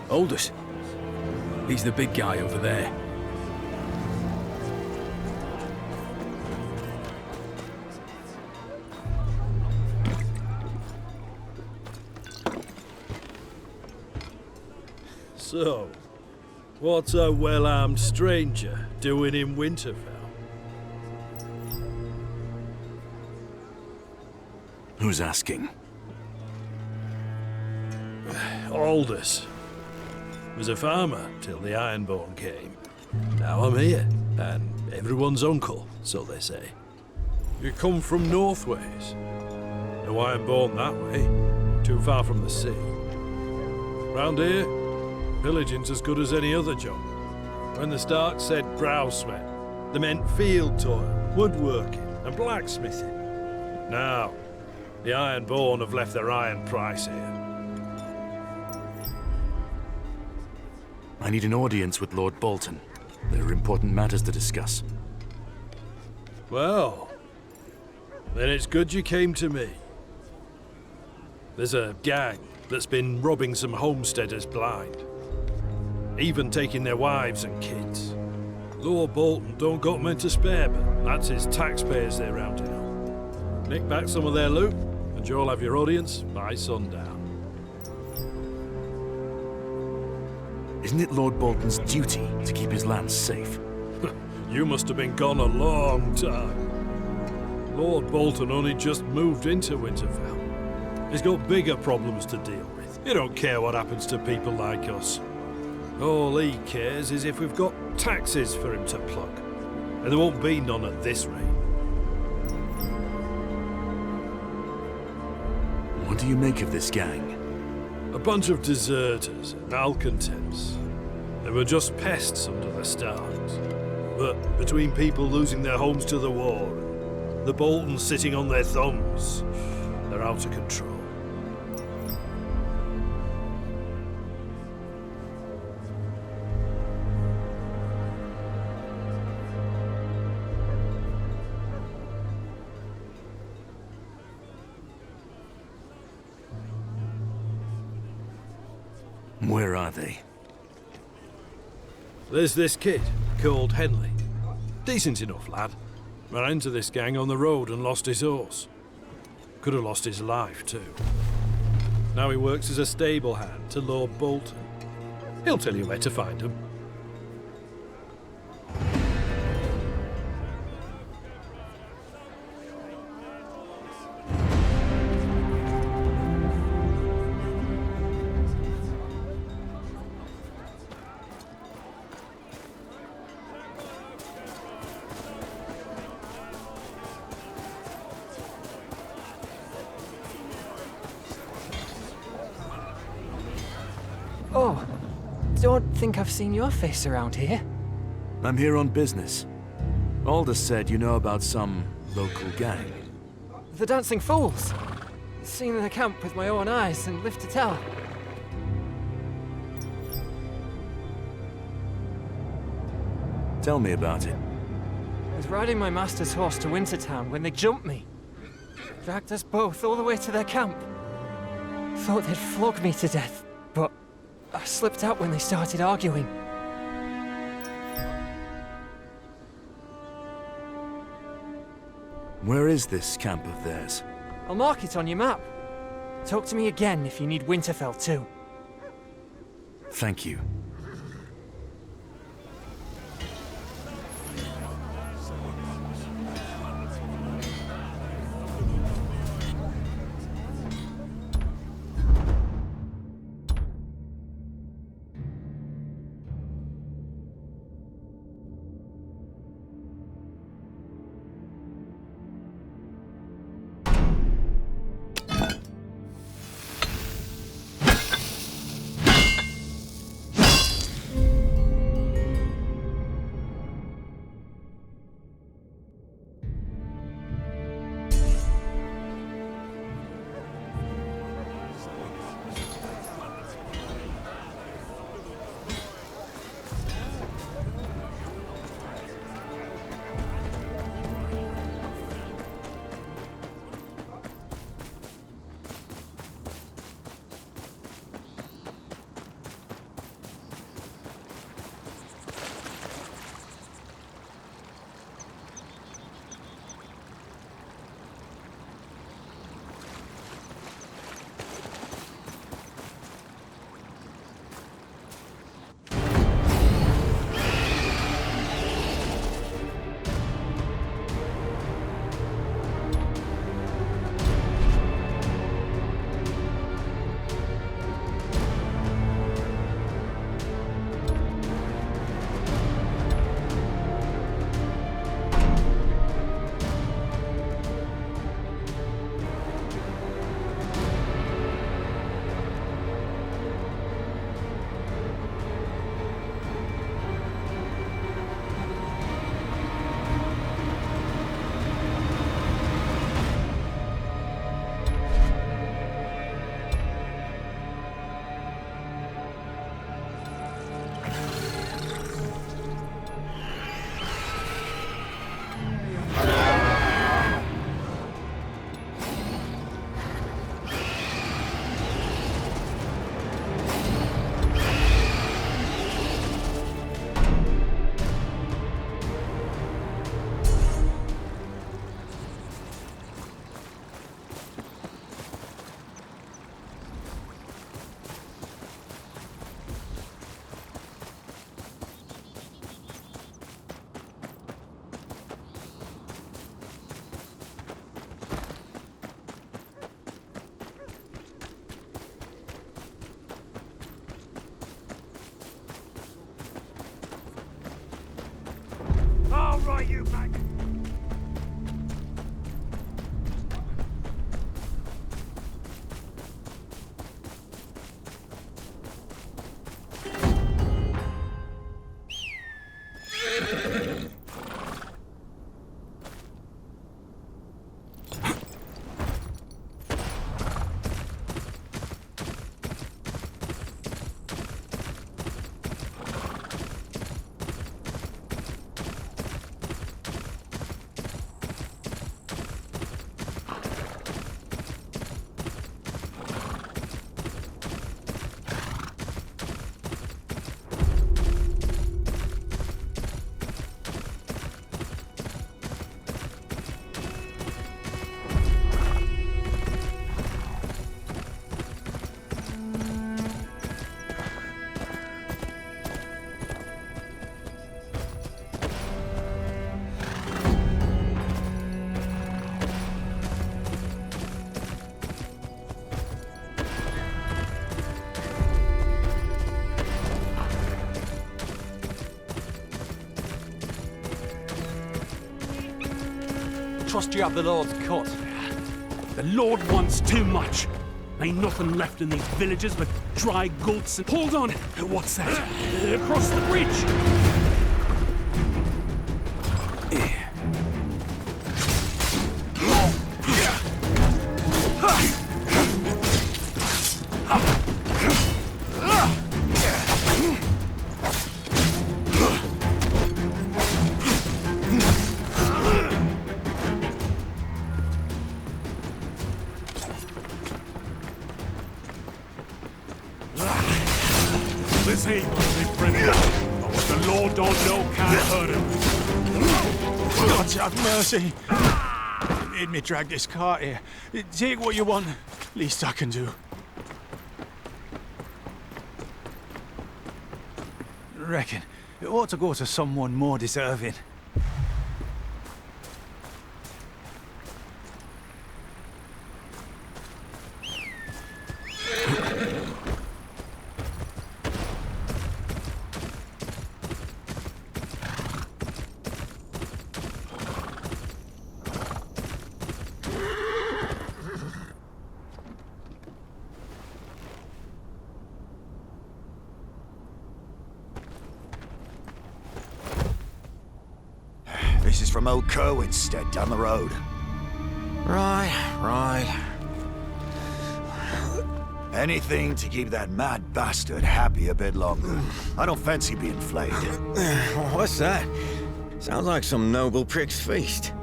Aldous. He's the big guy over there. So, what's a well-armed stranger doing in Winterfell? Who's asking? Aldous. Was a farmer till the Ironborn came. Now I'm here, and everyone's uncle, so they say. You come from Northways. No Ironborn that way, too far from the sea. Round here, pillaging's as good as any other job. When the Starks said brow sweat, they meant field toil, woodworking, and blacksmithing. Now, the Ironborn have left their iron price here. I need an audience with Lord Bolton. There are important matters to discuss. Well, then it's good you came to me. There's a gang that's been robbing some homesteaders blind. Even taking their wives and kids. Lord Bolton don't got men to spare, but that's his taxpayers they're rounding up. Nick back some of their loot, and you'll have your audience by sundown. Isn't it Lord Bolton's duty to keep his lands safe? You must have been gone a long time. Lord Bolton only just moved into Winterfell. He's got bigger problems to deal with. He don't care what happens to people like us. All he cares is if we've got taxes for him to plug. And there won't be none at this rate. What do you make of this gang? A bunch of deserters and malcontents. They were just pests under the Starks. But between people losing their homes to the war and the Boltons sitting on their thumbs, they're out of control. Where are they? There's this kid, called Henley. Decent enough lad. Ran into this gang on the road and lost his horse. Could have lost his life too. Now he works as a stable hand to Lord Bolton. He'll tell you where to find him. don't think I've seen your face around here. I'm here on business. Aldous said you know about some local gang. The Dancing Fools. Seen the camp with my own eyes and lived to tell. Tell me about it. I was riding my master's horse to Wintertown when they jumped me. Dragged us both all the way to their camp. Thought they'd flog me to death, but I slipped out when they started arguing. Where is this camp of theirs? I'll mark it on your map. Talk to me again if you need Winterfell too. Thank you. Right, you back. Trust you have the Lord's cut. The Lord wants too much. Ain't nothing left in these villages but dry guts and... Hold on! What's that? Across the bridge! This ain't gonna be friendly. What the Lord don't know can't hurt him. God have mercy. You made me drag this cart here. Take what you want. Least I can do. Reckon it ought to go to someone more deserving. This is from old Kerwin's stead down the road. Right. Anything to keep that mad bastard happy a bit longer. I don't fancy being flayed. What's that? Sounds like some noble prick's feast.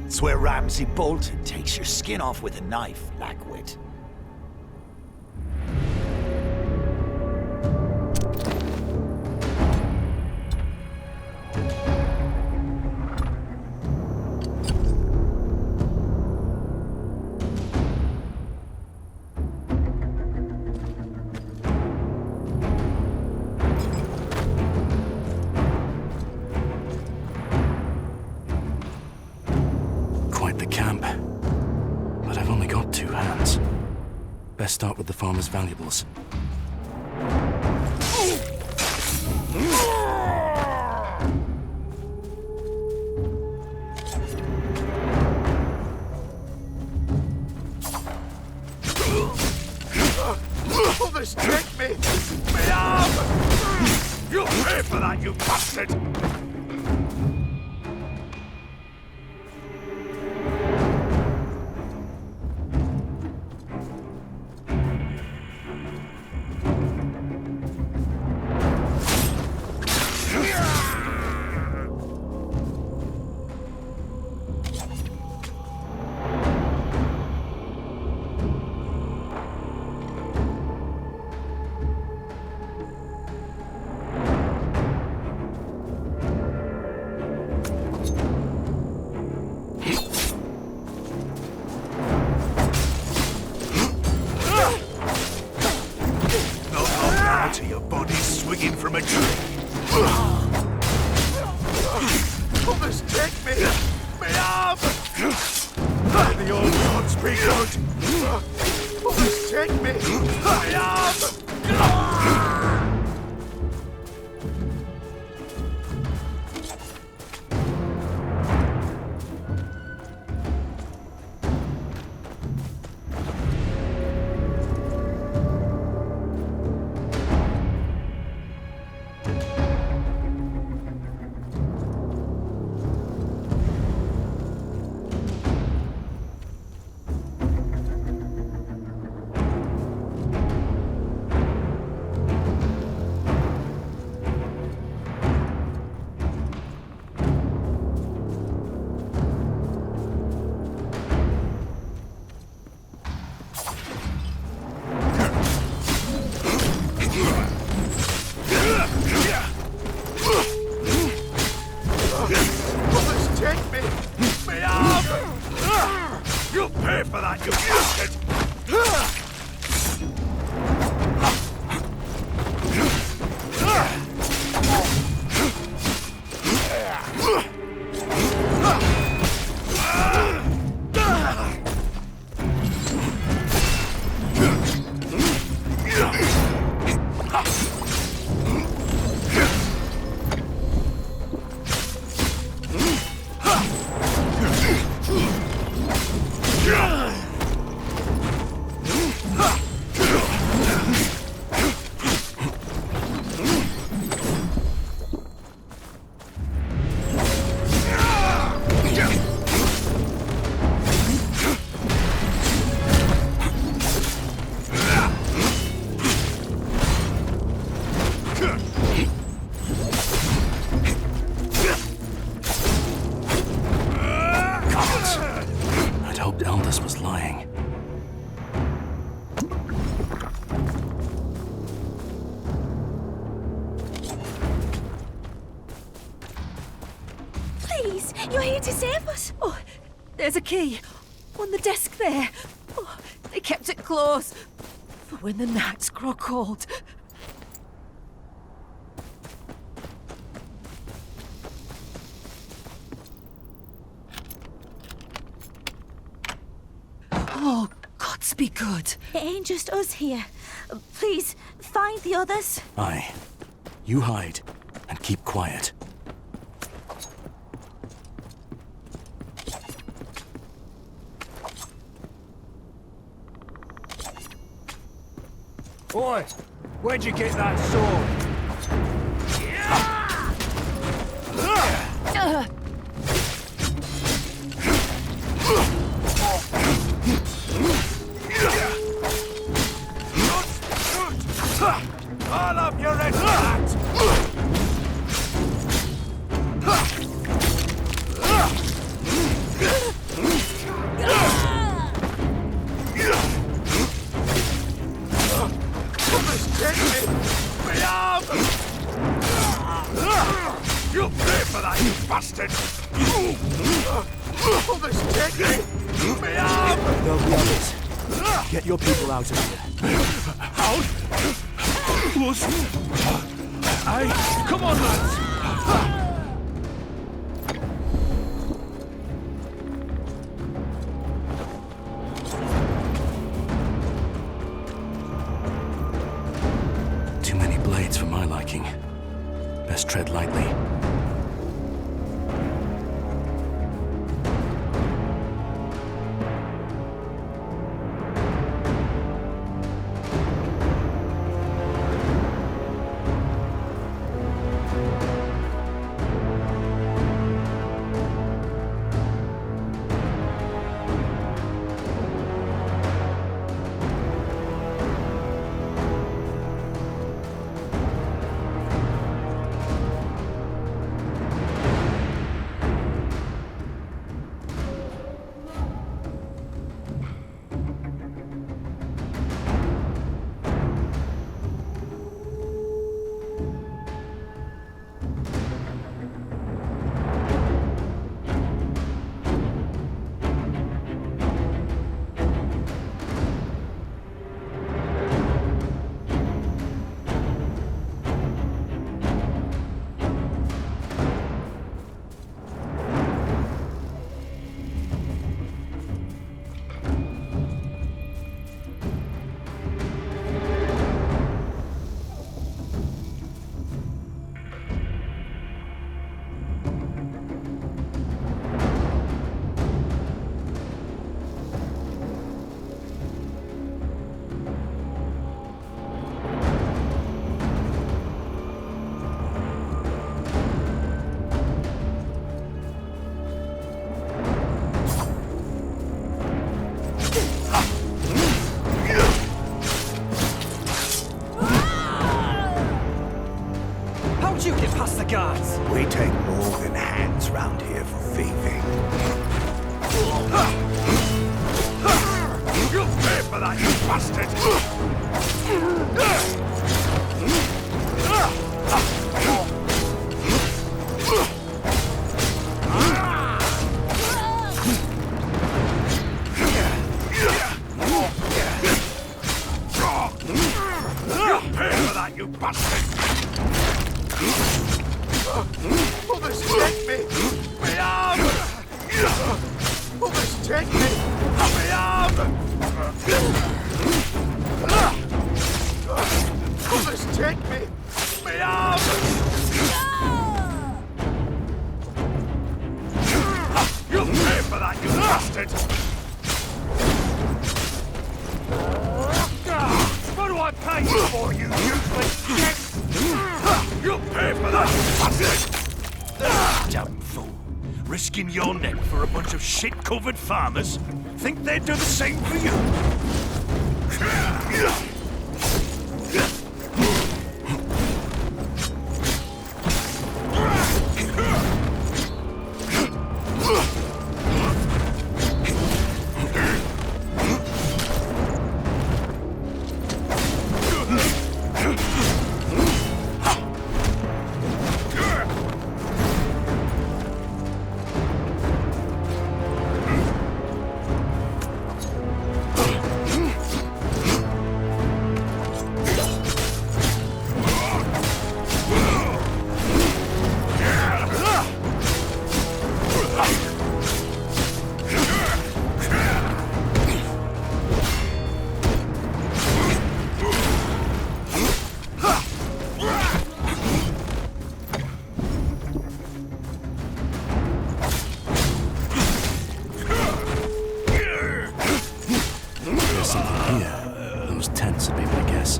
It's where Ramsay Bolton takes your skin off with a knife, Blackwit. Best start with the farmer's valuables. Others take me! Me arm! You'll pay for that, you bastard! From a tree. Others take me! Me arm! May the old gods be good! Others take me! Me arm! You'll pay for that, you bastard! You're here to save us? Oh, there's a key. On the desk there. Oh, they kept it close. For when the nights grow cold. Oh, gods be good. It ain't just us here. Please, find the others. Aye. You hide and keep quiet. Oi! Where'd you get that sword? All of your red hat! You'll pay for that, you bastard! Others take me! Me arm! There'll be others. Get your people out of here. Out? Puss! Aye, come on, lads! Too many blades for my liking. Best tread lightly. guards. We take more than hands round here for thieving. You'll pay for that, you bastard! You'll pay for that, you bastard! Others take me! My arm! Others take me! My arm! Others take me! My arm! You'll pay for that, you bastard! What do I pay you for, you useless shit? You'll pay for that, you bastard! Damn fool. Risking your neck for a bunch of shit-covered farmers? Think they'd do the same for you? here, those tents would be my guess.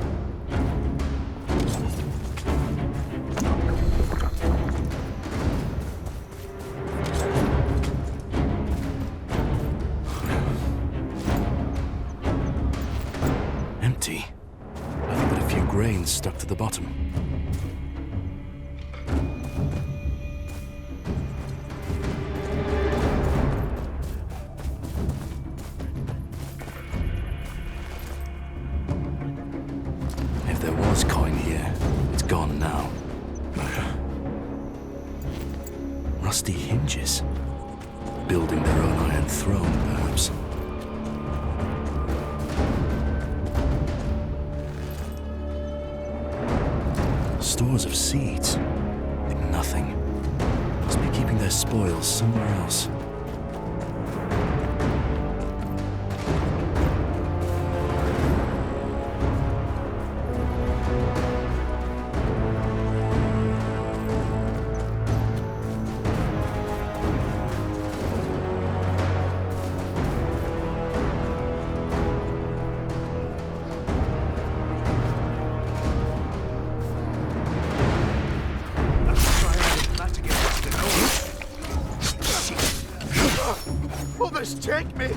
Empty. Nothing but a few grains stuck to the bottom. If there was coin here, it's gone now. Rusty hinges. Building their own iron throne, perhaps. Stores of seeds. Like nothing. Must be keeping their spoils somewhere else. Others take me!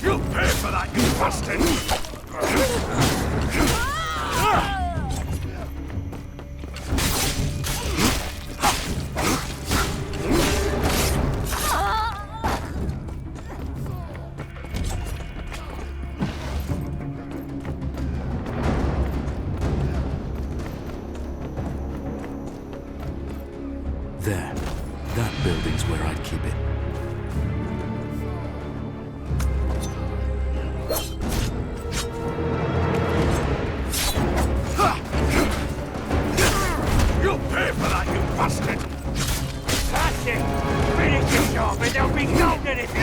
You'll pay for that, you bastard! There. That building's where I'd keep it. You'll pay for that, you bastard! That's it! Finish your job and there'll be gold in it for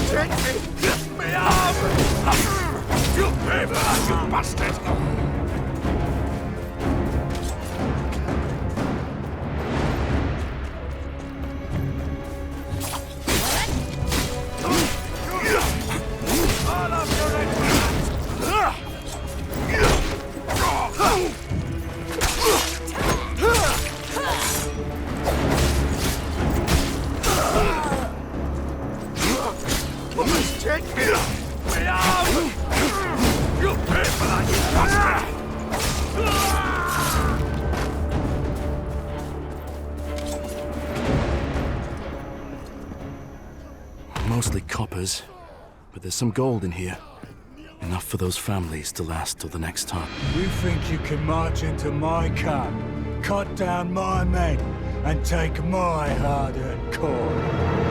Take me! Me arm! You'll pay for that, you bastard! Take me! Me arm! You'll pay for that, you bastard! Mostly coppers, but there's some gold in here. Enough for those families to last till the next time. You think you can march into my camp, cut down my men, and take my hard-earned corn?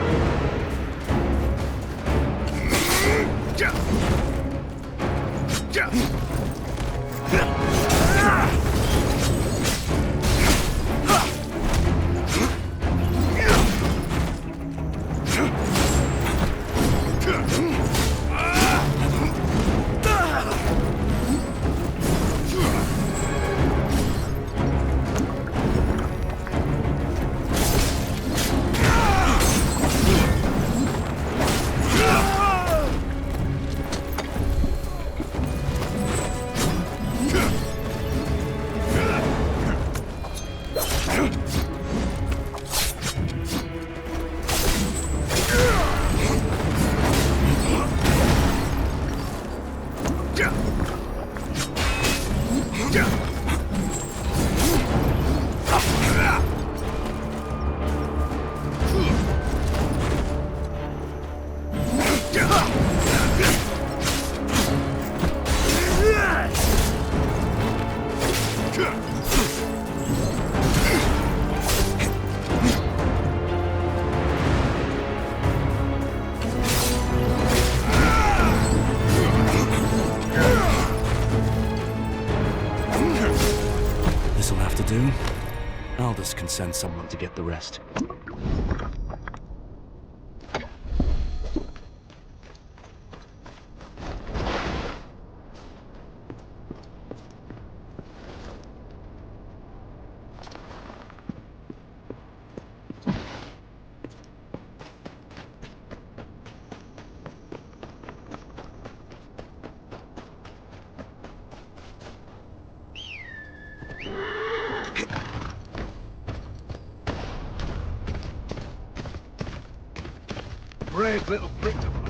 can send someone to get the rest. Brave little prick of one.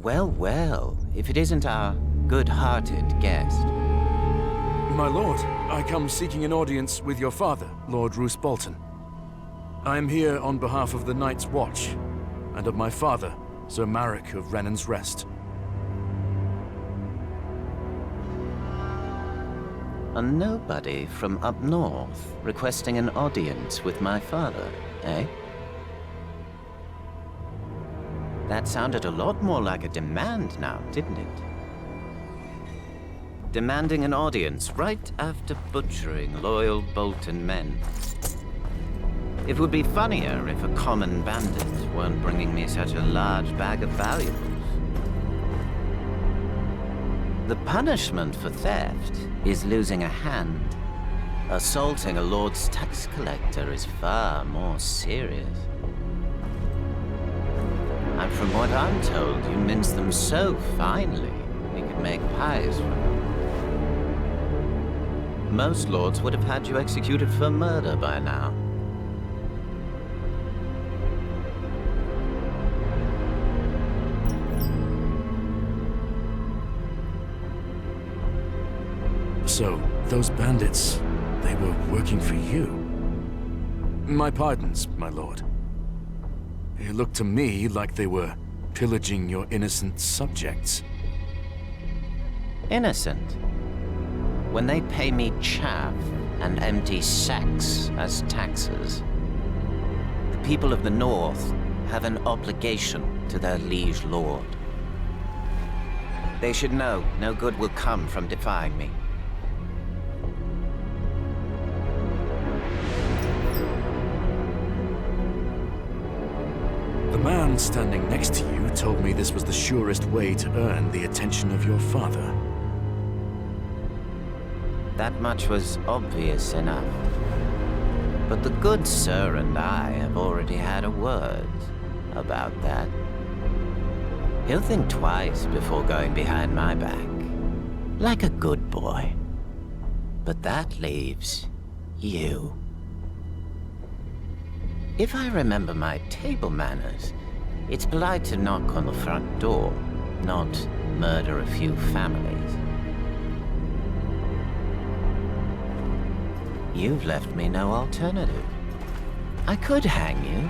Well, well, if it isn't our good-hearted guest. My lord, I come seeking an audience with your father, Lord Roose Bolton. I am here on behalf of the Night's Watch, and of my father, Sir Marek of Renan's Rest. A nobody from up north requesting an audience with my father, eh? That sounded a lot more like a demand now, didn't it? Demanding an audience right after butchering loyal Bolton men. It would be funnier if a common bandit weren't bringing me such a large bag of valuables. The punishment for theft is losing a hand. Assaulting a lord's tax collector is far more serious. And from what I'm told, you mince them so finely, we could make pies from them. Most lords would have had you executed for murder by now. So, those bandits, they were working for you? My pardons, my lord. It looked to me like they were pillaging your innocent subjects. Innocent? When they pay me chaff and empty sacks as taxes, the people of the North have an obligation to their liege lord. They should know no good will come from defying me. The man standing next to you told me this was the surest way to earn the attention of your father. That much was obvious enough. But the good sir and I have already had a word about that. He'll think twice before going behind my back. Like a good boy. But that leaves you. If I remember my table manners, it's polite to knock on the front door, not murder a few families. You've left me no alternative. I could hang you,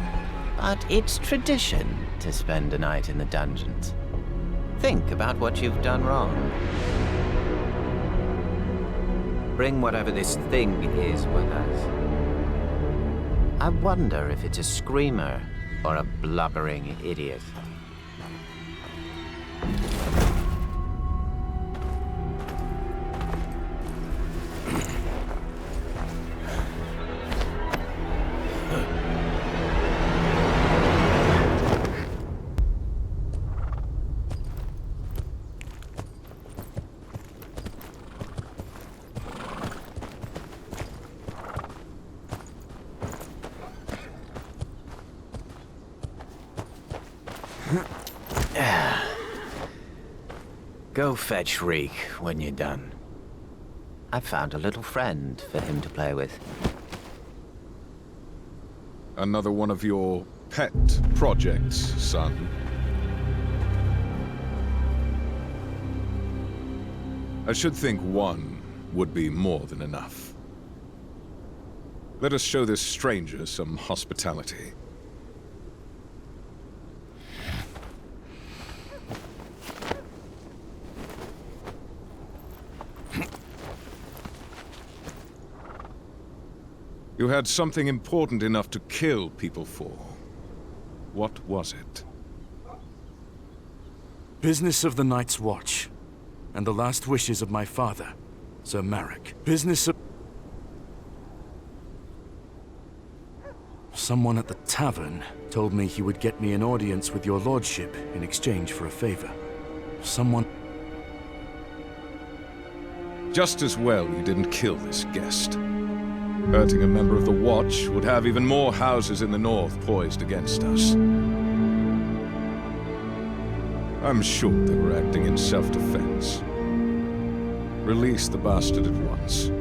but it's tradition to spend a night in the dungeons. Think about what you've done wrong. Bring whatever this thing is with us. I wonder if it's a screamer or a blubbering idiot. Go fetch Reek when you're done. I've found a little friend for him to play with. Another one of your pet projects, son. I should think one would be more than enough. Let us show this stranger some hospitality. You had something important enough to kill people for. What was it? Business of the Night's Watch, and the last wishes of my father, Sir Marek. Business of... Someone at the tavern told me he would get me an audience with your lordship in exchange for a favor. Someone... Just as well you didn't kill this guest. Hurting a member of the Watch would have even more houses in the north poised against us. I'm sure they were acting in self-defense. Release the bastard at once.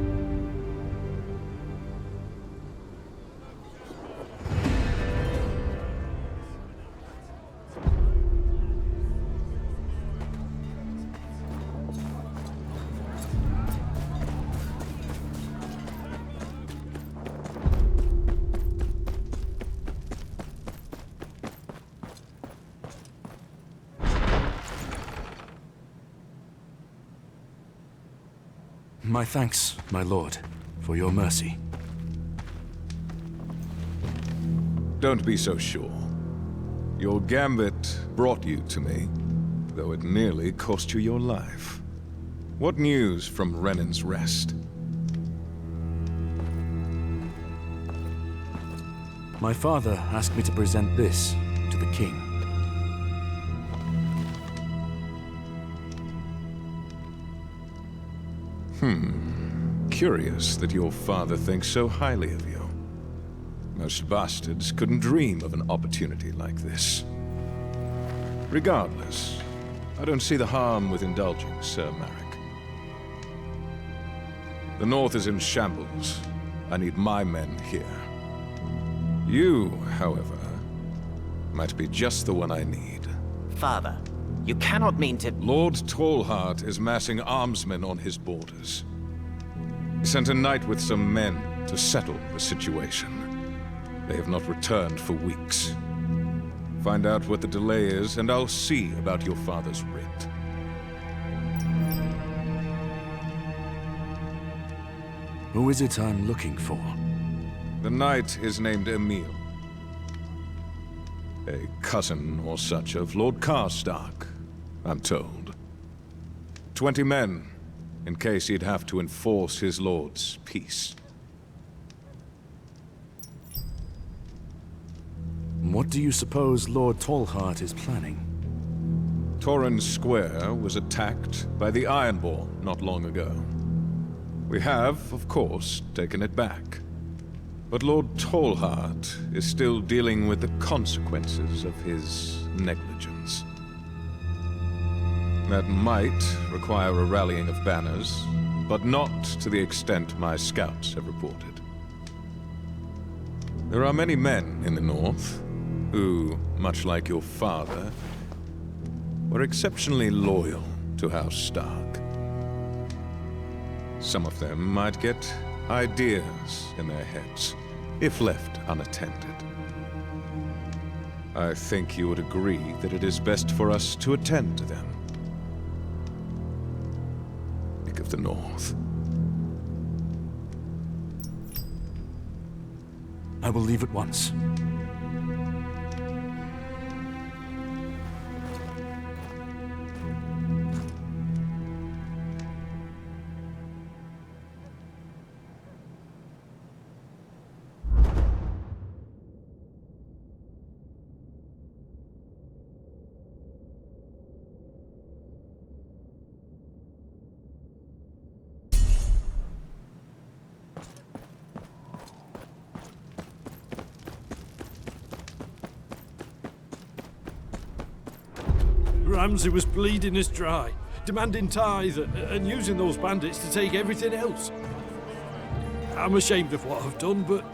My thanks, my lord, for your mercy. Don't be so sure. Your gambit brought you to me, though it nearly cost you your life. What news from Renan's Rest? My father asked me to present this to the king. Curious that your father thinks so highly of you. Most bastards couldn't dream of an opportunity like this. Regardless, I don't see the harm with indulging Sir Marek. The North is in shambles. I need my men here. You, however, might be just the one I need. Father, you cannot mean to... Lord Tallheart is massing armsmen on his borders. He sent a knight with some men to settle the situation. They have not returned for weeks. Find out what the delay is, and I'll see about your father's writ. Who is it I'm looking for? The knight is named Emil. A cousin or such of Lord Karstark, I'm told. 20 men, in case he'd have to enforce his lord's peace. What do you suppose Lord Tallheart is planning? Torrens Square was attacked by the Ironborn not long ago. We have, of course, taken it back. But Lord Tallheart is still dealing with the consequences of his negligence. That might require a rallying of banners, but not to the extent my scouts have reported. There are many men in the north who, much like your father, were exceptionally loyal to House Stark. Some of them might get ideas in their heads, if left unattended. I think you would agree that it is best for us to attend to them. Think of the North. I will leave at once. Ramsay was bleeding us dry. demanding tithe and using those bandits to take everything else. I'm ashamed of what I've done, but